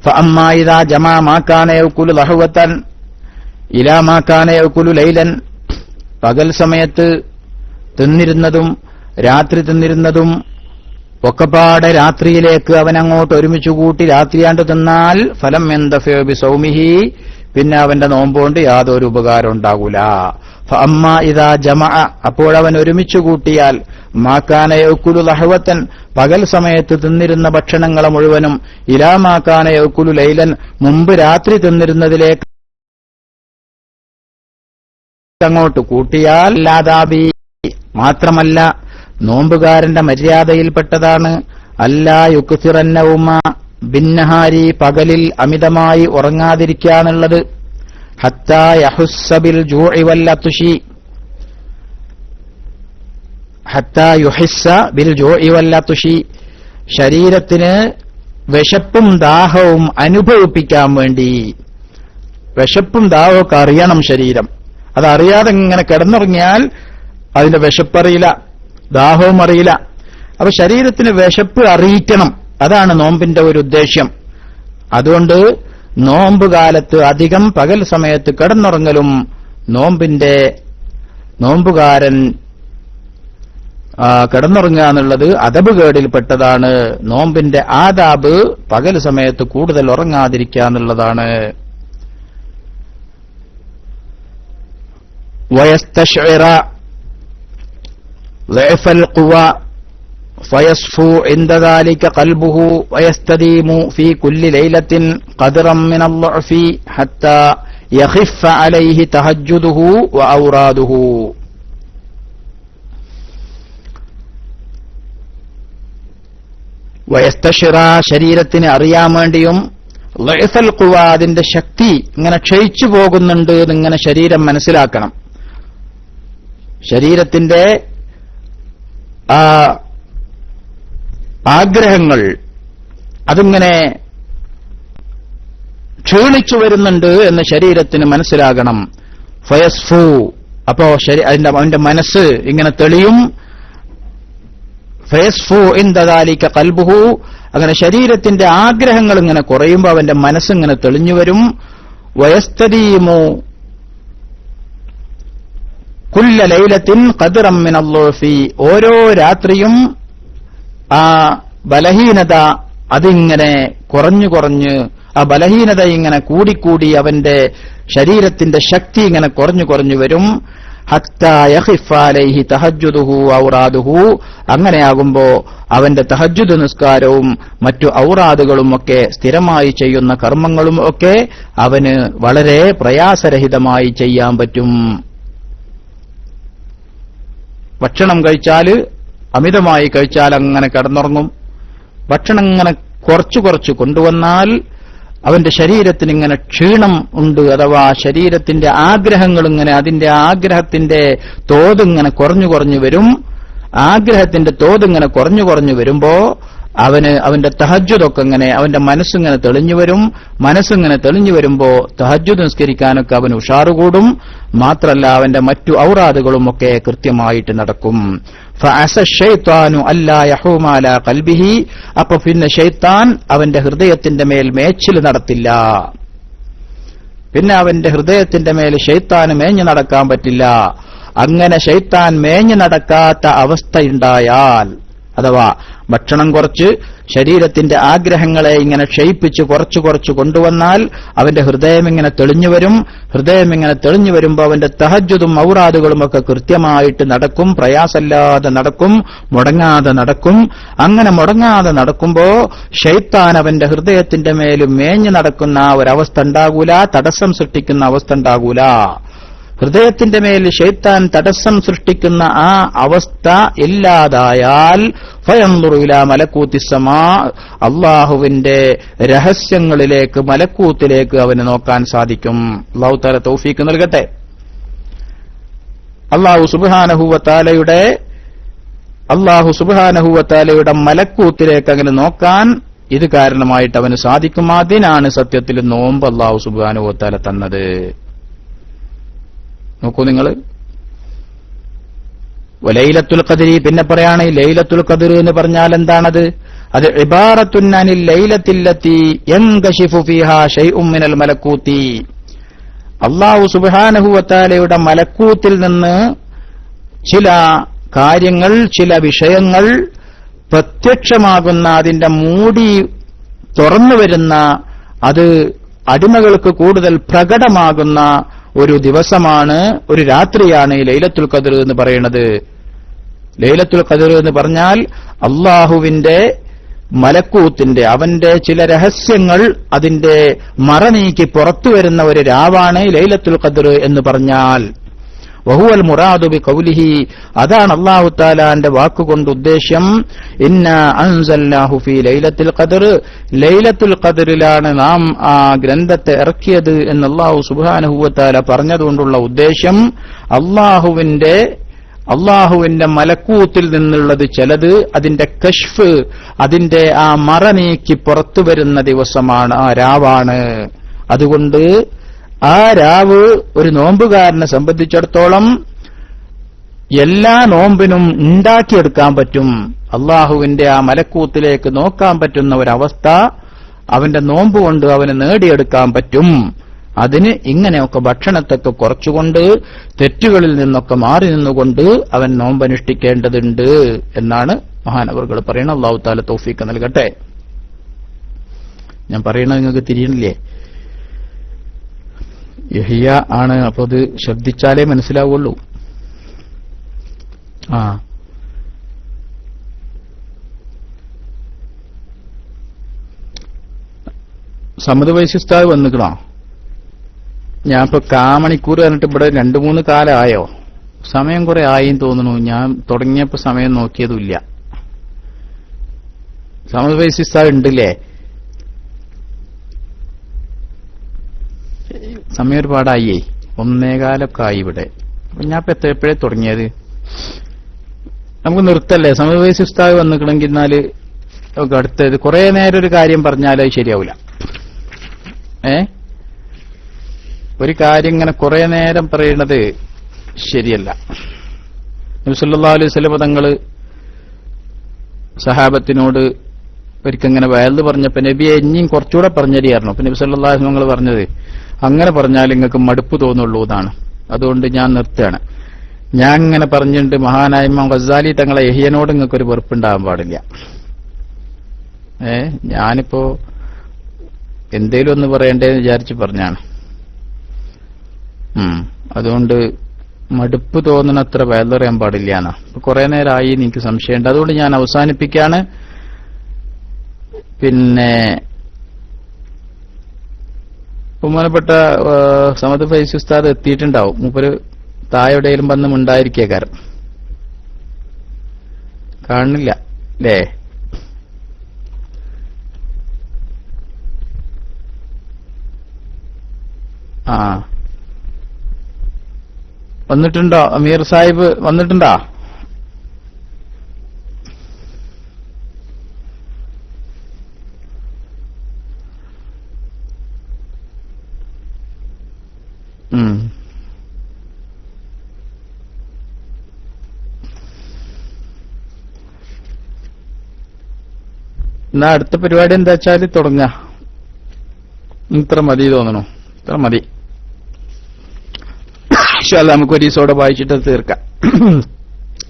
A: ഫഅമ്മാ ഇദാ ജമാ മാ കാന യഅ്കുലു ലഹവതൻ ഇലാ മാ കാന യഅ്കുലു ലൈലൻ. പകൽ സമയത്ത് തിന്നിരുന്നതും രാത്രി തിന്നിരുന്നതും ഒക്കെപ്പാടെ രാത്രിയിലേക്ക് അവൻ അങ്ങോട്ട് ഒരുമിച്ച് കൂട്ടി രാത്രിയാണ്ട് തിന്നാൽ ഫലം യന്തഫിഉ ബിസൗമിഹി, പിന്നെ അവന്റെ നോമ്പുകൊണ്ട് യാതൊരു ഉപകാരം ഉണ്ടാകൂല. ഫഅമ്മാ ഇദാ ജമഅ, അപ്പോഴവൻ ഒരുമിച്ച് കൂട്ടിയാൽ മാ കാന യഅ്കുലു ലഹവതൻ, പകൽ സമയത്ത് തിന്നിരുന്ന ഭക്ഷണങ്ങളെ മുഴുവനും ഇലാ മാ കാന യഅ്കുലു ലൈലൻ, മുമ്പ് രാത്രി തിന്നിരുന്നതിലേക്ക് അങ്ങോട്ട് കൂട്ടിയാൽ ലാദാബി, മാത്രമല്ല നോമ്പുകാരന്റെ മര്യാദയിൽപ്പെട്ടതാണ് അല്ലാ യുക്സിറന്നവുമ ബിന്നഹാരി, പകലിൽ അമിതമായി ഉറങ്ങാതിരിക്കാന്നുള്ളത്. ഹത്താ യഹുസ്സ ബിൽ ജൂഇ വൽ അത്ഷി, ഹത്താ യുഹിസ്സ ബിൽ ജൂഇ വൽ അത്ഷി, ശരീരത്തിന് വിശപ്പും ദാഹവും അനുഭവിപ്പിക്കാൻ വേണ്ടി. വിശപ്പും ദാഹമൊക്കെ അറിയണം ശരീരം. അതറിയാതെ ഇങ്ങനെ കിടന്നുറങ്ങിയാൽ അതിന്റെ വിശപ്പറിയില്ല, ദാഹവും അറിയില്ല. അപ്പൊ ശരീരത്തിന് വിശപ്പ് അറിയിക്കണം, അതാണ് നോമ്പിന്റെ ഒരു ഉദ്ദേശ്യം. അതുകൊണ്ട് നോമ്പ് കാലത്ത് അധികം പകൽ സമയത്ത് കിടന്നുറങ്ങലും നോമ്പുകാരൻ കിടന്നുറങ്ങുക എന്നുള്ളത് അദബ് കേടിൽപ്പെട്ടതാണ്. നോമ്പിന്റെ ആദാബ് പകൽ സമയത്ത് കൂടുതൽ ഉറങ്ങാതിരിക്കുക എന്നുള്ളതാണ്. വയസ്തശ്ഇറ ضعف القوى فيصفو عند ذلك قلبه ويستديم في كل ليلة قدرا من الضعف حتى يخف عليه تهجده وأوراده. വയസ്തശ്ഇറ, ശരീരത്തിന് അറിയാൻ വേണ്ടിയും, ضعف القوى, അതിന്റെ ശക്തി ഇങ്ങനെ ക്ഷയിച്ചു പോകുന്നുണ്ട് എന്നിങ്ങനെ ശരീരം മനസ്സിലാക്കണം. ശരീരത്തിന്റെ ആഗ്രഹങ്ങൾ അതിങ്ങനെ ക്ഷീണിച്ചു വരുന്നുണ്ട് എന്ന് ശരീരത്തിന് മനസ്സിലാകണം. ഫയസ്ഫു, അപ്പോ അവന്റെ മനസ്സ് ഇങ്ങനെ തെളിയും. ഫയസ്ഫു ഇൻദ ദാലിക ഖൽബുഹു, അങ്ങനെ ശരീരത്തിന്റെ ആഗ്രഹങ്ങൾ ഇങ്ങനെ കുറയുമ്പോൾ അവന്റെ മനസ്സിങ്ങനെ തെളിഞ്ഞു വരും. വയസ്തദീമു കുല്ല ലൈലത്തിൻ ഖദ്റൻ മിനൽ ളുഫി, ഓരോ രാത്രിയും ആ ബലഹീനത അതിങ്ങനെ കുറഞ്ഞു കുറഞ്ഞ്, ആ ബലഹീനത ഇങ്ങനെ കൂടിക്കൂടി അവന്റെ ശരീരത്തിന്റെ ശക്തി ഇങ്ങനെ കുറഞ്ഞു കുറഞ്ഞു വരും. ഹത്താ യഖിഫ അലൈഹി തഹജ്ജുദുഹു ഔറാദുഹു, അങ്ങനെയാകുമ്പോ അവന്റെ തഹജ്ജുദ് നിസ്കാരവും മറ്റു ഔറാദുകളും ഒക്കെ സ്ഥിരമായി ചെയ്യുന്ന കർമ്മങ്ങളും ഒക്കെ അവന് വളരെ പ്രയാസരഹിതമായി ചെയ്യാൻ പറ്റും. ഭക്ഷണം കഴിച്ചാൽ അമിതമായി കഴിച്ചാൽ അങ്ങനെ കിടന്നുറങ്ങും. ഭക്ഷണം ഇങ്ങനെ കുറച്ചു കുറച്ച് കൊണ്ടുവന്നാൽ അവന്റെ ശരീരത്തിന് ഇങ്ങനെ ക്ഷീണം ഉണ്ട്, അഥവാ ശരീരത്തിന്റെ ആഗ്രഹങ്ങൾ ഇങ്ങനെ, അതിന്റെ ആഗ്രഹത്തിന്റെ തോത് ഇങ്ങനെ കുറഞ്ഞു കുറഞ്ഞു വരും. ആഗ്രഹത്തിന്റെ തോത് ഇങ്ങനെ കുറഞ്ഞു കുറഞ്ഞു വരുമ്പോ അവന്റെ തഹജ്ജുദൊക്കെ ഇങ്ങനെ അവന്റെ മനസ്സിങ്ങനെ തെളിഞ്ഞു വരുമ്പോ തഹജ്ജുദ് നിസ്കരിക്കാനൊക്കെ അവന് ഉഷാറുകൂടും. മാത്രല്ല അവന്റെ മറ്റു ഔറാദുകളും ഒക്കെ കൃത്യമായിട്ട് നടക്കും. ഫഅസ ശൈത്വാനു അല്ലാ യഹൂമ അലാ ഖൽബിഹി, അപ്പൊ പിന്നെ ശൈത്താൻ അവന്റെ ഹൃദയത്തിന്റെ മേൽ മേച്ചിൽ നടത്തില്ല. പിന്നെ അവന്റെ ഹൃദയത്തിന്റെ മേൽ ശൈത്താന് മേഞ്ഞു നടക്കാൻ പറ്റില്ല. അങ്ങനെ ശൈത്താൻ മേഞ്ഞു നടക്കാത്ത അവസ്ഥയുണ്ടായാൽ, അഥവാ ഭക്ഷണം കുറച്ച് ശരീരത്തിന്റെ ആഗ്രഹങ്ങളെ ഇങ്ങനെ ക്ഷയിപ്പിച്ച് കുറച്ചു കൊണ്ടുവന്നാൽ അവന്റെ ഹൃദയം ഇങ്ങനെ തെളിഞ്ഞു വരുമ്പോ അവന്റെ തഹജ്ജുദും ഔറാദുകളും ഒക്കെ കൃത്യമായിട്ട് നടക്കും, പ്രയാസമില്ലാതെ നടക്കും, മുടങ്ങാതെ നടക്കും. അങ്ങനെ മുടങ്ങാതെ നടക്കുമ്പോ ശൈത്താൻ അവന്റെ ഹൃദയത്തിന്റെ മേലും മേഞ്ഞു നടക്കുന്ന ഒരവസ്ഥ ഉണ്ടാകൂല, തടസ്സം സൃഷ്ടിക്കുന്ന അവസ്ഥ ഉണ്ടാകൂല. ഹൃദയത്തിന്റെ മേൽ ശൈത്താൻ തടസ്സം സൃഷ്ടിക്കുന്ന ആ അവസ്ഥ ഇല്ലാതായാൽ ഫയൻദുറു ഇലാ മലക്കൂത്തിസ് സമാ, അല്ലാഹുവിന്റെ രഹസ്യങ്ങളിലേക്ക്, മലക്കൂത്തിലേക്ക് അവന് നോക്കാൻ സാധിക്കും. അല്ലാഹു തആല തൗഫീഖ് നൽകട്ടെ. അല്ലാഹു സുബ്ഹാനഹു വ തആലയുടെ മലക്കൂത്തിലേക്ക് അങ്ങനെ നോക്കാൻ ഇത് കാരണമായിട്ട് അവന് സാധിക്കും. അതിനാണ് സത്യത്തിൽ നോമ്പ് അല്ലാഹു സുബ്ഹാനഹു വ തആല തന്നത്. നോക്കൂ നിങ്ങൾ. ലൈലത്തുൽ ഖദ്രി പിന്നെ പറയാണ്. ലൈലത്തുൽ ഖദ്ർ എന്ന് പറഞ്ഞാൽ എന്താണത്? അത് ഇബാറത്തുൻ അനിൽ ലൈലത്തില്ലത്തി യൻകശിഫു ഫീഹാ ശൈഉം മിനൽ മലക്കൂത്തി. അല്ലാഹു സുബ്ഹാനഹു വ തആലയുടെ മലക്കൂത്തിൽ നിന്ന് ചില കാര്യങ്ങൾ, ചില വിഷയങ്ങൾ പ്രത്യക്ഷമാകുന്ന, അതിന്റെ മൂടി തുറന്നു വരുന്ന, അത് അടിമകൾക്ക് കൂടുതൽ പ്രകടമാകുന്ന ഒരു ദിവസമാണ്, ഒരു രാത്രിയാണ് ലൈലത്തുൽ ഖദ്ർ എന്ന് പറയുന്നത്. ലൈലത്തുൽ ഖദ്ർ എന്ന് പറഞ്ഞാൽ അല്ലാഹുവിന്റെ മലക്കൂത്തിന്റെ, അവന്റെ ചില രഹസ്യങ്ങൾ അതിന്റെ മറനീക്കി പുറത്തു വരുന്ന ഒരു രാവാണ് ലൈലത്തുൽ ഖദ്ർ എന്ന് പറഞ്ഞാൽ. വഹുവൽ മുറാദു ബിഖൗലിഹി, അതാണ് അല്ലാഹു തആലാന്റെ വാക്കുകൊണ്ട് ഉദ്ദേശ്യം. ഇന്നാ അൻസൽനാഹു ഫീ ലൈലത്തുൽ ഖദ്ർ, ലൈലത്തുൽ ഖദ്റിലാണ് നാം ആ ഗ്രന്ഥത്തെ ഇറക്കിയത് എന്ന് അല്ലാഹു സുബ്ഹാനഹു വ തആല പറഞ്ഞതുകൊണ്ടുള്ള ഉദ്ദേശ്യം അല്ലാഹുവിന്റെ മലക്കൂത്തിൽ നിന്നുള്ളത് ചിലത്, അതിന്റെ കശ്ഫ്, അതിന്റെ ആ മറ നീക്കി പുറത്തു വരുന്ന ദിവസമാണ്, ആ രാവാണ്. അതുകൊണ്ട് ആ രാവ് ഒരു നോമ്പുകാരനെ സംബന്ധിച്ചിടത്തോളം എല്ലാ നോമ്പിനും ഉണ്ടാക്കിയെടുക്കാൻ പറ്റും. അള്ളാഹുവിന്റെ ആ മലക്കൂത്തിലേക്ക് നോക്കാൻ പറ്റുന്ന ഒരവസ്ഥ അവന്റെ നോമ്പ് കൊണ്ട് അവന് നേടിയെടുക്കാൻ പറ്റും. അതിന് ഇങ്ങനെയൊക്കെ ഭക്ഷണത്തൊക്കെ കുറച്ചുകൊണ്ട്, തെറ്റുകളിൽ നിന്നൊക്കെ മാറി നിന്നുകൊണ്ട് അവൻ നോമ്പനുഷ്ഠിക്കേണ്ടതുണ്ട് എന്നാണ് മഹാനവറുകൾ പറയുന്നത്. അല്ലാഹു തആല തൗഫീഖ് നൽകട്ടെ. ഞാൻ പറയുന്നത് നിങ്ങൾക്ക് തിരിയണില്ലേ? യഹിയ ആണ്, അപ്പൊ അത് ശ്രദ്ധിച്ചാലേ മനസ്സിലാവുള്ളൂ. സമദ് വൈശിസ്താവ് വന്നിക്കണോ? ഞാൻ ഇപ്പൊ കാമണിക്കൂർ പറഞ്ഞിട്ട് ഇവിടെ 2-3 കാലമായോ? സമയം കുറെ ആയിന്ന് തോന്നുന്നു. ഞാൻ തുടങ്ങിയപ്പോ സമയം നോക്കിയതുമില്ല. സമദ് വൈശിസ്താവ് ഉണ്ടല്ലേ? സമയം ഒരുപാടായി, 1:15 ആയി ഇവിടെ. ഞാൻ ഇപ്പൊ എപ്പോഴേ തുടങ്ങിയത്? നമുക്ക് നിർത്തല്ലേ? സമദ് വൈശിസ്താവ് വന്നിക്കണമെങ്കിൽ എന്നാല് അടുത്തത് കുറെ നേരം ഒരു കാര്യം പറഞ്ഞാൽ അത് ശരിയാവില്ല. ഒരു കാര്യം ഇങ്ങനെ കുറെ നേരം പറയുന്നത് ശരിയല്ല. നബി സല്ലല്ലാഹു അലൈഹി വസല്ലം തങ്ങള് സഹാബത്തിനോട് ഒരിക്കങ്ങനെ വയല് പറഞ്ഞപ്പോ നബിയെ ഇനിയും കുറച്ചുകൂടെ പറഞ്ഞരിയായിരുന്നു. അപ്പൊ നബി സല്ലല്ലാഹു അലൈഹി വസല്ലം പറഞ്ഞത്, അങ്ങനെ പറഞ്ഞാൽ നിങ്ങൾക്ക് മടുപ്പ് തോന്നുള്ളൂ എന്നാണ്. അതുകൊണ്ട് ഞാൻ നിർത്തുകയാണ്. ഞാൻ ഇങ്ങനെ പറഞ്ഞിട്ടുണ്ട്, മഹാനായ ഇമാം ഗസാലി തങ്ങളെ യഹ്യനോട് നിങ്ങൾക്കൊരു വെറുപ്പുണ്ടാകാൻ പാടില്ല. ഞാനിപ്പോ എന്തേലും ഒന്ന് പറയണ്ടേന്ന് വിചാരിച്ച് പറഞ്ഞാണ്. അതുകൊണ്ട് മടുപ്പ് തോന്നണത്ര വയലറിയാൻ പാടില്ല എന്നാ. കുറെ നേരമായി എനിക്ക് സംശയമുണ്ട്. അതുകൊണ്ട് ഞാൻ അവസാനിപ്പിക്കുകയാണ്. പിന്നെ ബഹുമാനപ്പെട്ട സമദ് ഫൈസി ഉസ്താദ് എത്തിയിട്ടുണ്ടാവും. മൂപ്പര് താഴെവിടെയും വന്നും ഉണ്ടായിരിക്കേ കാരം. കാണുന്നില്ല അല്ലേ? വന്നിട്ടുണ്ടോ? അമീർ സാഹിബ് വന്നിട്ടുണ്ടോ? എന്നാ അടുത്ത പരിപാടി എന്താ വെച്ചാല് തുടങ്ങാ. ഇത്ര മതി തോന്നണു, ഇത്ര മതി. നമുക്ക് ഒരു ദിവസോടെ വായിച്ചിട്ട് തീർക്കാം.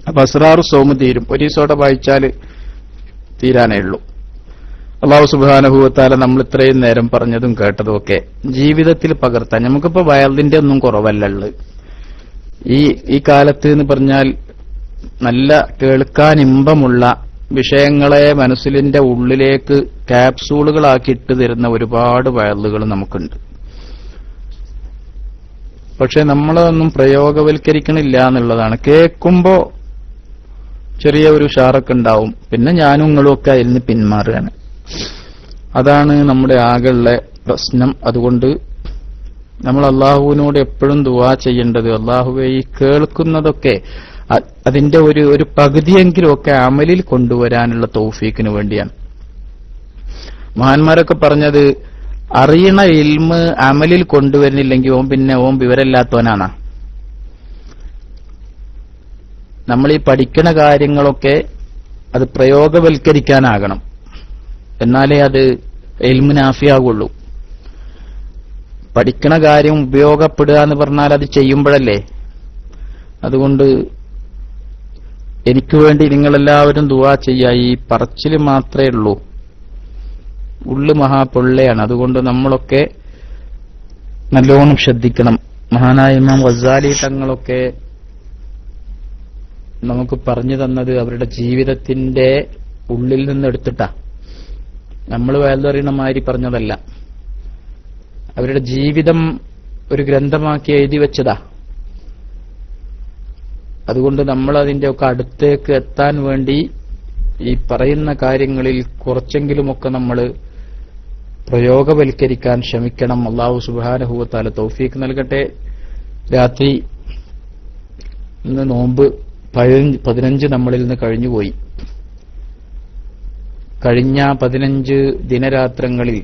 A: അപ്പൊ അസ്റാറു സൗമ് തീരും. ഒരു ദിവസോടെ വായിച്ചാല് തീരാനേ ഉള്ളൂ. അല്ലാഹു സുബ്ഹാനഹു വ തആല നമ്മൾ ഇത്രയും നേരം പറഞ്ഞതും കേട്ടതും ഒക്കെ ജീവിതത്തിൽ പകർത്താൻ നമുക്കിപ്പോ വയലിന്റെ ഒന്നും കുറവല്ലുള്ളത്. ഈ കാലത്ത് എന്ന് പറഞ്ഞാൽ നല്ല കേൾക്കാൻ ഇമ്പമുള്ള വിഷയങ്ങളെ മനസ്സിലിന്റെ ഉള്ളിലേക്ക് ക്യാപ്സൂളുകളാക്കി ഇട്ട് തരുന്ന ഒരുപാട് വയലുകൾ നമുക്കുണ്ട്. പക്ഷെ നമ്മളതൊന്നും പ്രയോഗവൽക്കരിക്കണില്ല എന്നുള്ളതാണ്. കേൾക്കുമ്പോ ചെറിയ ഒരു ഉഷാറൊക്കെ ഉണ്ടാവും, പിന്നെ ഞാനും നിങ്ങളും ഒക്കെ അതിൽ നിന്ന് പിന്മാറുകയാണ്. അതാണ് നമ്മുടെ ആകെയുള്ള പ്രശ്നം. അതുകൊണ്ട് നമ്മൾ അള്ളാഹുവിനോട് എപ്പോഴും ദുആ ചെയ്യേണ്ടത്, അള്ളാഹുവേ ഈ കേൾക്കുന്നതൊക്കെ അതിന്റെ ഒരു പകുതിയെങ്കിലും ഒക്കെ അമലിൽ കൊണ്ടുവരാനുള്ള തൗഫീക്കിന് വേണ്ടിയാണ്. മഹാന്മാരൊക്കെ പറഞ്ഞത് അറിയണ ഇൽമ് അമലിൽ കൊണ്ടുവരുന്നില്ലെങ്കിൽ ഓൻ വിവരമില്ലാത്തവനാണ്. നമ്മൾ ഈ പഠിക്കണ കാര്യങ്ങളൊക്കെ അത് പ്രയോഗവൽക്കരിക്കാനാകണം, എന്നാലേ അത് ഇൽമു നാഫിയാകുള്ളൂ. പഠിക്കണ കാര്യം ഉപയോഗപ്പെടുക എന്ന് പറഞ്ഞാൽ അത് ചെയ്യുമ്പോഴല്ലേ. അതുകൊണ്ട് എനിക്ക് വേണ്ടി നിങ്ങളെല്ലാവരും ദുആ ചെയ്യുക. ഈ പറച്ചില് മാത്രമേ ഉള്ളൂ, ഉള്ളു മഹാപൊള്ളയാണ്. അതുകൊണ്ട് നമ്മളൊക്കെ നല്ലോണം ശ്രദ്ധിക്കണം. മഹാനായ ഇമാം ഗസാലി തങ്ങളൊക്കെ നമുക്ക് പറഞ്ഞു തന്നത് അവരുടെ ജീവിതത്തിന്റെ ഉള്ളിൽ നിന്ന് എടുത്തിട്ടാ. നമ്മൾ വയലറിയണ മാതിരി പറഞ്ഞതല്ല. അവരുടെ ജീവിതം ഒരു ഗ്രന്ഥമാക്കി എഴുതി വെച്ചതാ. അതുകൊണ്ട് നമ്മൾ അതിന്റെ ഒക്കെ അടുത്തേക്ക് എത്താൻ വേണ്ടി ഈ പറയുന്ന കാര്യങ്ങളിൽ കുറച്ചെങ്കിലുമൊക്കെ നമ്മൾ പ്രയോഗവൽക്കരിക്കാൻ ശ്രമിക്കണം. അല്ലാഹു സുബ്ഹാനഹു വ തആല തൗഫീഖ് നൽകട്ടെ. രാത്രി ഇന്ന് നോമ്പ് 15 നമ്മളിൽ നിന്ന് കഴിഞ്ഞുപോയി. കഴിഞ്ഞ 15 ദിനരാത്രങ്ങളിൽ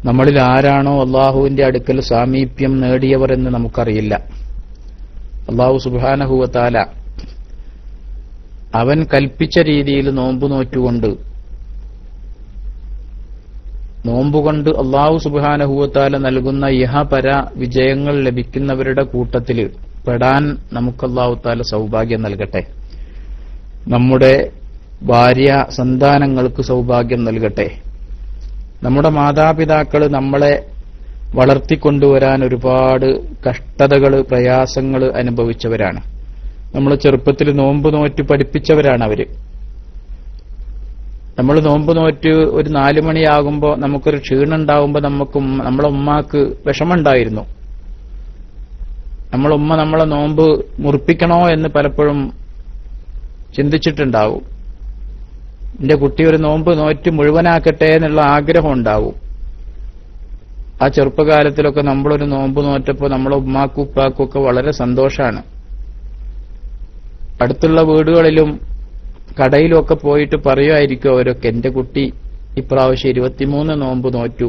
A: നമ്മളിൽ ആരാണോ അള്ളാഹുവിന്റെ അടുക്കൽ സാമീപ്യം നേടിയവർ എന്ന് നമുക്കറിയില്ല. അല്ലാഹു സുബ്ഹാനഹു വ തആല അവൻ കൽപ്പിച്ച രീതിയിൽ നോമ്പുകൊണ്ട് അല്ലാഹു സുബ്ഹാനഹു വ തആല നൽകുന്ന ഇഹപര വിജയങ്ങൾ ലഭിക്കുന്നവരുടെ കൂട്ടത്തിൽ പെടാൻ നമുക്ക് അല്ലാഹു തആല സൗഭാഗ്യം നൽകട്ടെ. നമ്മുടെ ഭാര്യ സന്താനങ്ങൾക്ക് സൗഭാഗ്യം നൽകട്ടെ. നമ്മുടെ മാതാപിതാക്കൾ നമ്മളെ വളർത്തിക്കൊണ്ടുവരാൻ ഒരുപാട് കഷ്ടതകൾ, പ്രയാസങ്ങൾ അനുഭവിച്ചവരാണ്. നമ്മൾ ചെറുപ്പത്തിൽ നോമ്പ് നോറ്റ് പഠിപ്പിച്ചവരാണ് അവര്. നമ്മൾ നോമ്പ് നോറ്റ് ഒരു 4 മണിയാകുമ്പോൾ നമുക്കൊരു ക്ഷീണം ഉണ്ടാകുമ്പോൾ നമ്മളെ ഉമ്മാക്ക് വിഷമമുണ്ടായിരുന്നു. നമ്മളുമ്മ നമ്മളെ നോമ്പ് മുറിപ്പിക്കണോ എന്ന് പലപ്പോഴും ചിന്തിച്ചിട്ടുണ്ടാവും. എന്റെ കുട്ടി ഒരു നോമ്പ് നോറ്റ് മുഴുവനാക്കട്ടെ എന്നുള്ള ആഗ്രഹം ഉണ്ടാവും. ആ ചെറുപ്പകാലത്തിലൊക്കെ നമ്മളൊരു നോമ്പ് നോറ്റപ്പോൾ നമ്മളെ ഉമ്മാക്കും ഉപ്പാക്കും ഒക്കെ വളരെ സന്തോഷമാണ്. അടുത്തുള്ള വീടുകളിലും കടയിലും ഒക്കെ പോയിട്ട് പറയുമായിരിക്കും അവരൊക്കെ, എന്റെ കുട്ടി ഇപ്രാവശ്യം 23 നോമ്പ് നോറ്റു,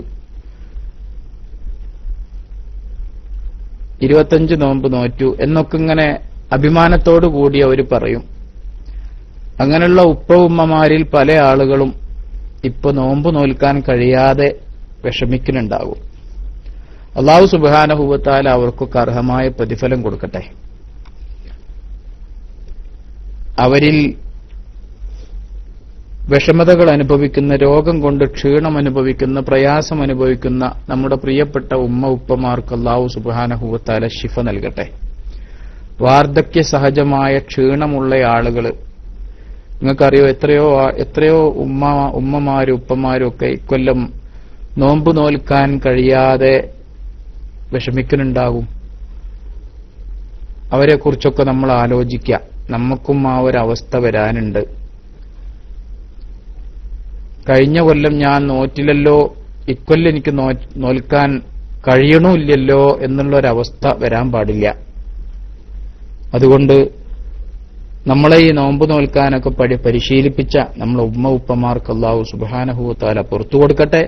A: 25 നോമ്പ് നോറ്റു എന്നൊക്കെ ഇങ്ങനെ അഭിമാനത്തോടു കൂടി അവർ പറയും. അങ്ങനെയുള്ള ഉപ്പ ഉമ്മമാരിൽ പല ആളുകളും ഇപ്പൊ നോമ്പ് നോൽക്കാൻ കഴിയാതെ വിഷമിക്കുന്നുണ്ടാകും. അല്ലാഹു സുബ്ഹാനഹു വ തആല അവർക്കൊക്കെ അർഹമായ പ്രതിഫലം കൊടുക്കട്ടെ. അവരിൽ വിഷമതകൾ അനുഭവിക്കുന്ന, രോഗം കൊണ്ട് ക്ഷീണം അനുഭവിക്കുന്ന, പ്രയാസം അനുഭവിക്കുന്ന നമ്മുടെ പ്രിയപ്പെട്ട ഉപ്പമാർക്ക് അല്ലാഹു സുബ്ഹാനഹു വ തആല ശിഫ നൽകട്ടെ. വാർദ്ധക്യ സഹജമായ ക്ഷീണമുള്ള ആളുകൾ, നിങ്ങൾക്കറിയോ എത്രയോ ഉമ്മമാരും ഉപ്പമാരും ഒക്കെ ഇക്കൊല്ലം നോമ്പ് നോൽക്കാൻ കഴിയാതെ വിഷമിക്കുന്നുണ്ടാകും. അവരെക്കുറിച്ചൊക്കെ നമ്മൾ ആലോചിക്കുക. നമുക്കും ആ ഒരവസ്ഥ വരാനുണ്ട്. കഴിഞ്ഞ കൊല്ലം ഞാൻ നോറ്റില്ലല്ലോ, ഇക്കൊല്ലം എനിക്ക് നോൽക്കാൻ കഴിയണമില്ലല്ലോ എന്നുള്ളൊരവസ്ഥ വരാൻ പാടില്ല. അതുകൊണ്ട് നമ്മളെ ഈ നോമ്പ് നോൽക്കാനൊക്കെ പരിശീലിപ്പിച്ച നമ്മളെ ഉപ്പമാർക്ക് അല്ലാഹു സുബ്ഹാനഹു വ തആല പുറത്തു കൊടുക്കട്ടെ.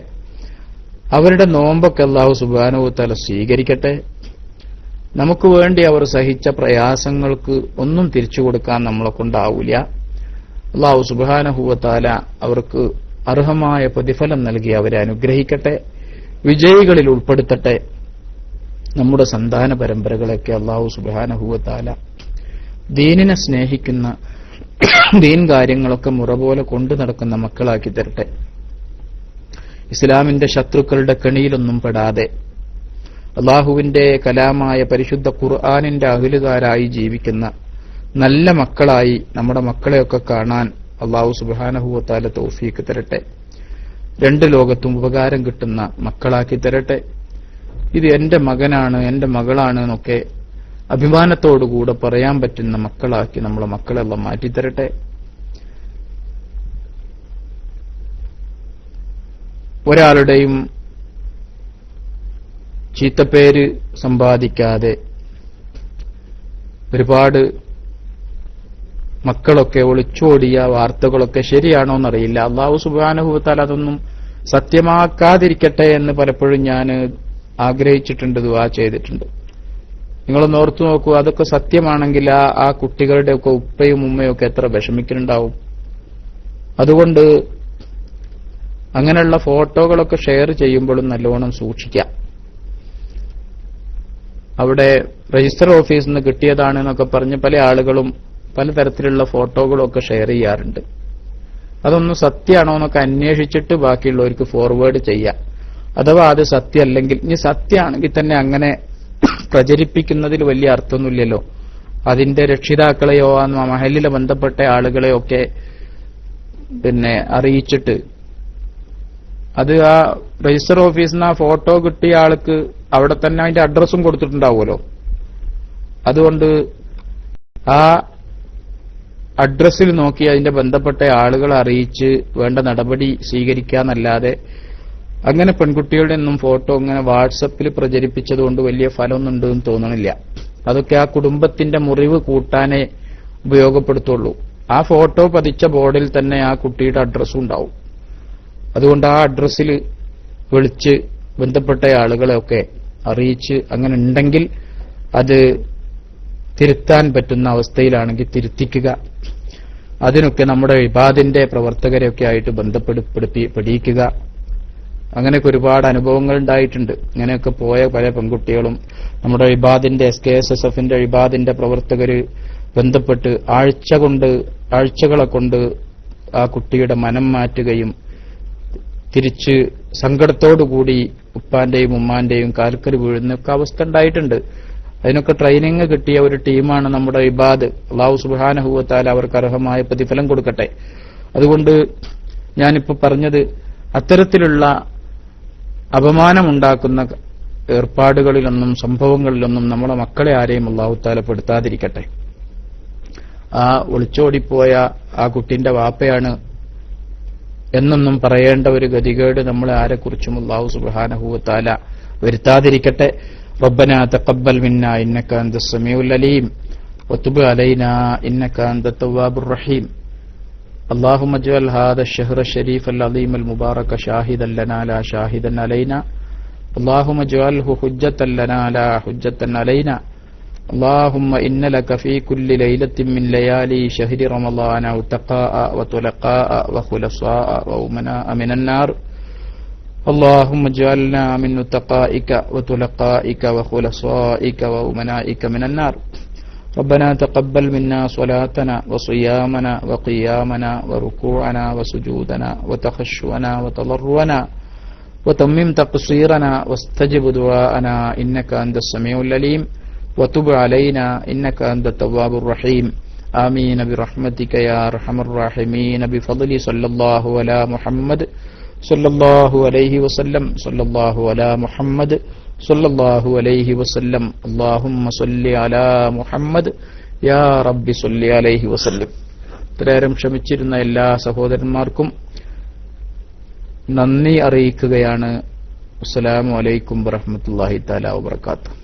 A: അവരുടെ നോമ്പൊക്കെ അല്ലാഹു സുബ്ഹാനഹു വ തആല സ്വീകരിക്കട്ടെ. നമുക്ക് വേണ്ടി അവർ സഹിച്ച പ്രയാസങ്ങൾക്ക് ഒന്നും തിരിച്ചു കൊടുക്കാൻ നമ്മളെ കൊണ്ടാവൂല. അല്ലാഹു സുബ്ഹാനഹു വ തആല അവർക്ക് അർഹമായ പ്രതിഫലം നൽകി അവരെ അനുഗ്രഹിക്കട്ടെ, വിജയികളിൽ ഉൾപ്പെടുത്തട്ടെ. നമ്മുടെ സന്താന പരമ്പരകളൊക്കെ അല്ലാഹു സുബ്ഹാനഹു വ തആല ദീനിനെ സ്നേഹിക്കുന്ന, ദീൻ കാര്യങ്ങളൊക്കെ മുറ പോലെ കൊണ്ടു നടക്കുന്ന മക്കളാക്കി തരട്ടെ. ഇസ്ലാമിന്റെ ശത്രുക്കളുടെ കെണിയിലൊന്നും പെടാതെ അല്ലാഹുവിന്റെ കലാമായ പരിശുദ്ധ ഖുർആനിന്റെ അഹ്ലുകാരായി ജീവിക്കുന്ന നല്ല മക്കളായി നമ്മുടെ മക്കളെയൊക്കെ കാണാൻ അല്ലാഹു സുബ്ഹാനഹു വ തആല തൗഫീഖ് തരട്ടെ. രണ്ട് ലോകത്തും ഉപകാരം കിട്ടുന്ന മക്കളാക്കി തരട്ടെ. ഇത് എന്റെ മകനാണ്, എന്റെ മകളാണ് എന്നൊക്കെ അഭിമാനത്തോടുകൂടെ പറയാൻ പറ്റുന്ന മക്കളാക്കി നമ്മളെ മക്കളെല്ലാം മാറ്റിത്തരട്ടെ. ഒരാളുടെയും ചീത്തപ്പേര് സമ്പാദിക്കാതെ ഒരുപാട് മക്കളൊക്കെ ഒളിച്ചോടിയ വാർത്തകളൊക്കെ ശരിയാണോ എന്നറിയില്ല. അല്ലാഹു സുബ്ഹാനഹു വ തആല അതൊന്നും സത്യമാക്കാതിരിക്കട്ടെ എന്ന് പലപ്പോഴും ഞാൻ ആഗ്രഹിച്ചിട്ടുണ്ട്, ദുആ ചെയ്തിട്ടുണ്ട്. നിങ്ങളൊന്ന് ഓർത്തു നോക്കൂ, അതൊക്കെ സത്യമാണെങ്കിൽ ആ കുട്ടികളുടെയൊക്കെ ഉപ്പയും ഉമ്മയും ഒക്കെ എത്ര വിഷമിക്കുന്നുണ്ടാവും. അതുകൊണ്ട് അങ്ങനെയുള്ള ഫോട്ടോകളൊക്കെ ഷെയർ ചെയ്യുമ്പോഴും നല്ലോണം സൂക്ഷിക്കാം. അവിടെ രജിസ്റ്റർ ഓഫീസിൽ നിന്ന് കിട്ടിയതാണെന്നൊക്കെ പറഞ്ഞ് പല ആളുകളും പലതരത്തിലുള്ള ഫോട്ടോകളും ഒക്കെ ഷെയർ ചെയ്യാറുണ്ട്. അതൊന്നും സത്യമാണോ എന്നൊക്കെ അന്വേഷിച്ചിട്ട് ബാക്കിയുള്ളവർക്ക് ഫോർവേഡ് ചെയ്യാം. അഥവാ അത് സത്യമല്ലെങ്കിൽ, ഇനി സത്യമാണെങ്കിൽ തന്നെ അങ്ങനെ പ്രചരിപ്പിക്കുന്നതിൽ വലിയ അർത്ഥമൊന്നുമില്ലല്ലോ. അതിന്റെ രക്ഷിതാക്കളെയോ ആ മഹലിലെ ബന്ധപ്പെട്ട ആളുകളെയോ ഒക്കെ അറിയിച്ചിട്ട് അത് ആ രജിസ്റ്റർ ഓഫീസിൽ നിന്ന് ആ ഫോട്ടോ കിട്ടിയ ആൾക്ക് അവിടെ തന്നെ അതിന്റെ അഡ്രസ്സും കൊടുത്തിട്ടുണ്ടാവുമല്ലോ. അതുകൊണ്ട് ആ അഡ്രസ്സിൽ നോക്കി അതിന്റെ ബന്ധപ്പെട്ട ആളുകളെ അറിയിച്ച് വേണ്ട നടപടി സ്വീകരിക്കാന്നല്ലാതെ അങ്ങനെ പെൺകുട്ടികളുടെ ഒന്നും ഫോട്ടോ ഇങ്ങനെ വാട്സപ്പിൽ പ്രചരിപ്പിച്ചതുകൊണ്ട് വലിയ ഫലമൊന്നുണ്ടെന്ന് തോന്നണില്ല. അതൊക്കെ ആ കുടുംബത്തിന്റെ മുറിവ് കൂട്ടാനേ ഉപയോഗപ്പെടുത്തുള്ളൂ. ആ ഫോട്ടോ പതിച്ച ബോർഡിൽ തന്നെ ആ കുട്ടിയുടെ അഡ്രസ്സും ഉണ്ടാവും. അതുകൊണ്ട് ആ അഡ്രസ്സിൽ വിളിച്ച് ബന്ധപ്പെട്ട ആളുകളെയൊക്കെ അറിയിച്ച് അങ്ങനെ ഉണ്ടെങ്കിൽ അത് തിരുത്താൻ പറ്റുന്ന അവസ്ഥയിലാണെങ്കിൽ തിരുത്തിക്കുക. അതിനൊക്കെ നമ്മുടെ ഇബാദിന്റെ പ്രവർത്തകരെയൊക്കെ ആയിട്ട് പഠിക്കുക. അങ്ങനെയൊക്കെ ഒരുപാട് അനുഭവങ്ങൾ ഉണ്ടായിട്ടുണ്ട്. ഇങ്ങനെയൊക്കെ പോയ പല പെൺകുട്ടികളും നമ്മുടെ ഇബാദിന്റെ SKSSFന്റെ ഇബാദിന്റെ പ്രവർത്തകര് ബന്ധപ്പെട്ട് ആഴ്ചകളെ കൊണ്ട് ആ കുട്ടിയുടെ മനം മാറ്റുകയും തിരിച്ച് സങ്കടത്തോടുകൂടി ഉപ്പാന്റെയും ഉമ്മാന്റെയും കാൽക്കൽ വീഴുന്നൊക്കെ അവസ്ഥ ഉണ്ടായിട്ടുണ്ട്. അതിനൊക്കെ ട്രെയിനിങ് കിട്ടിയ ഒരു ടീമാണ് നമ്മുടെ ഇബാദ്. അല്ലാഹു സുബ്ഹാനഹു വ തആല അവർക്ക് അർഹമായ പ്രതിഫലം കൊടുക്കട്ടെ. അതുകൊണ്ട് ഞാനിപ്പോ പറഞ്ഞത് അത്തരത്തിലുള്ള അപമാനമുണ്ടാക്കുന്ന ഏർപ്പാടുകളിലൊന്നും സംഭവങ്ങളിലൊന്നും നമ്മളെ മക്കളെ ആരെയും അല്ലാഹു തആല പെടുത്താതിരിക്കട്ടെ. ആ ഒളിച്ചോടിപ്പോയ ആ കുട്ടിന്റെ വാപ്പയാണ് എന്നൊന്നും പറയേണ്ട ഒരു ഗതികേട് നമ്മളെ ആരെക്കുറിച്ചും അല്ലാഹു സുബ്ഹാനഹു വ തആല വരുത്താതിരിക്കട്ടെ. റബ്ബനാ തഖബ്ബൽ മിന്നാ ഇന്നക അൻതസ് സമീഉൽ അലീം വതുബ് അലൈനാ ഇന്നക അൻതത് തവ്വാബുർ റഹീം. اللهم اجعل هذا الشهر الشريف العظيم المبارك شاهدا لنا لا شاهدا علينا. اللهم اجعله حجة لنا لا حجة علينا. اللهم إن لك في كل ليلة من ليالي شهر رمضان عتقاء وطلقاء وخلصاء وأمناء من النار. اللهم اجعلنا من عتقائك وطلقائك وخلصائك وأمنائك من النار. ربنا تقبل منا صلاتنا وصيامنا وقيامنا وركوعنا وسجودنا وتخشعنا وتضرعنا وتمم تقصيرنا واستجب دعاءنا إنك أنت السميع العليم وتب علينا إنك أنت التواب الرحيم. آمين برحمتك يا أرحم الراحمين بفضل صلى الله على محمد صلى الله عليه وسلم صلى الله على محمد صلى الله عليه وسلم. اللهم صل على محمد يا رب صل عليه وسلم. ഇത്രയേരം ക്ഷമിച്ചിരുന്ന എല്ലാ സഹോദരന്മാർക്കും നന്ദി അറിയിക്കുകയാണ്. അസ്സലാമു അലൈക്കും വറഹ്മത്തുള്ളാഹി തആല വബറകാതുഹു.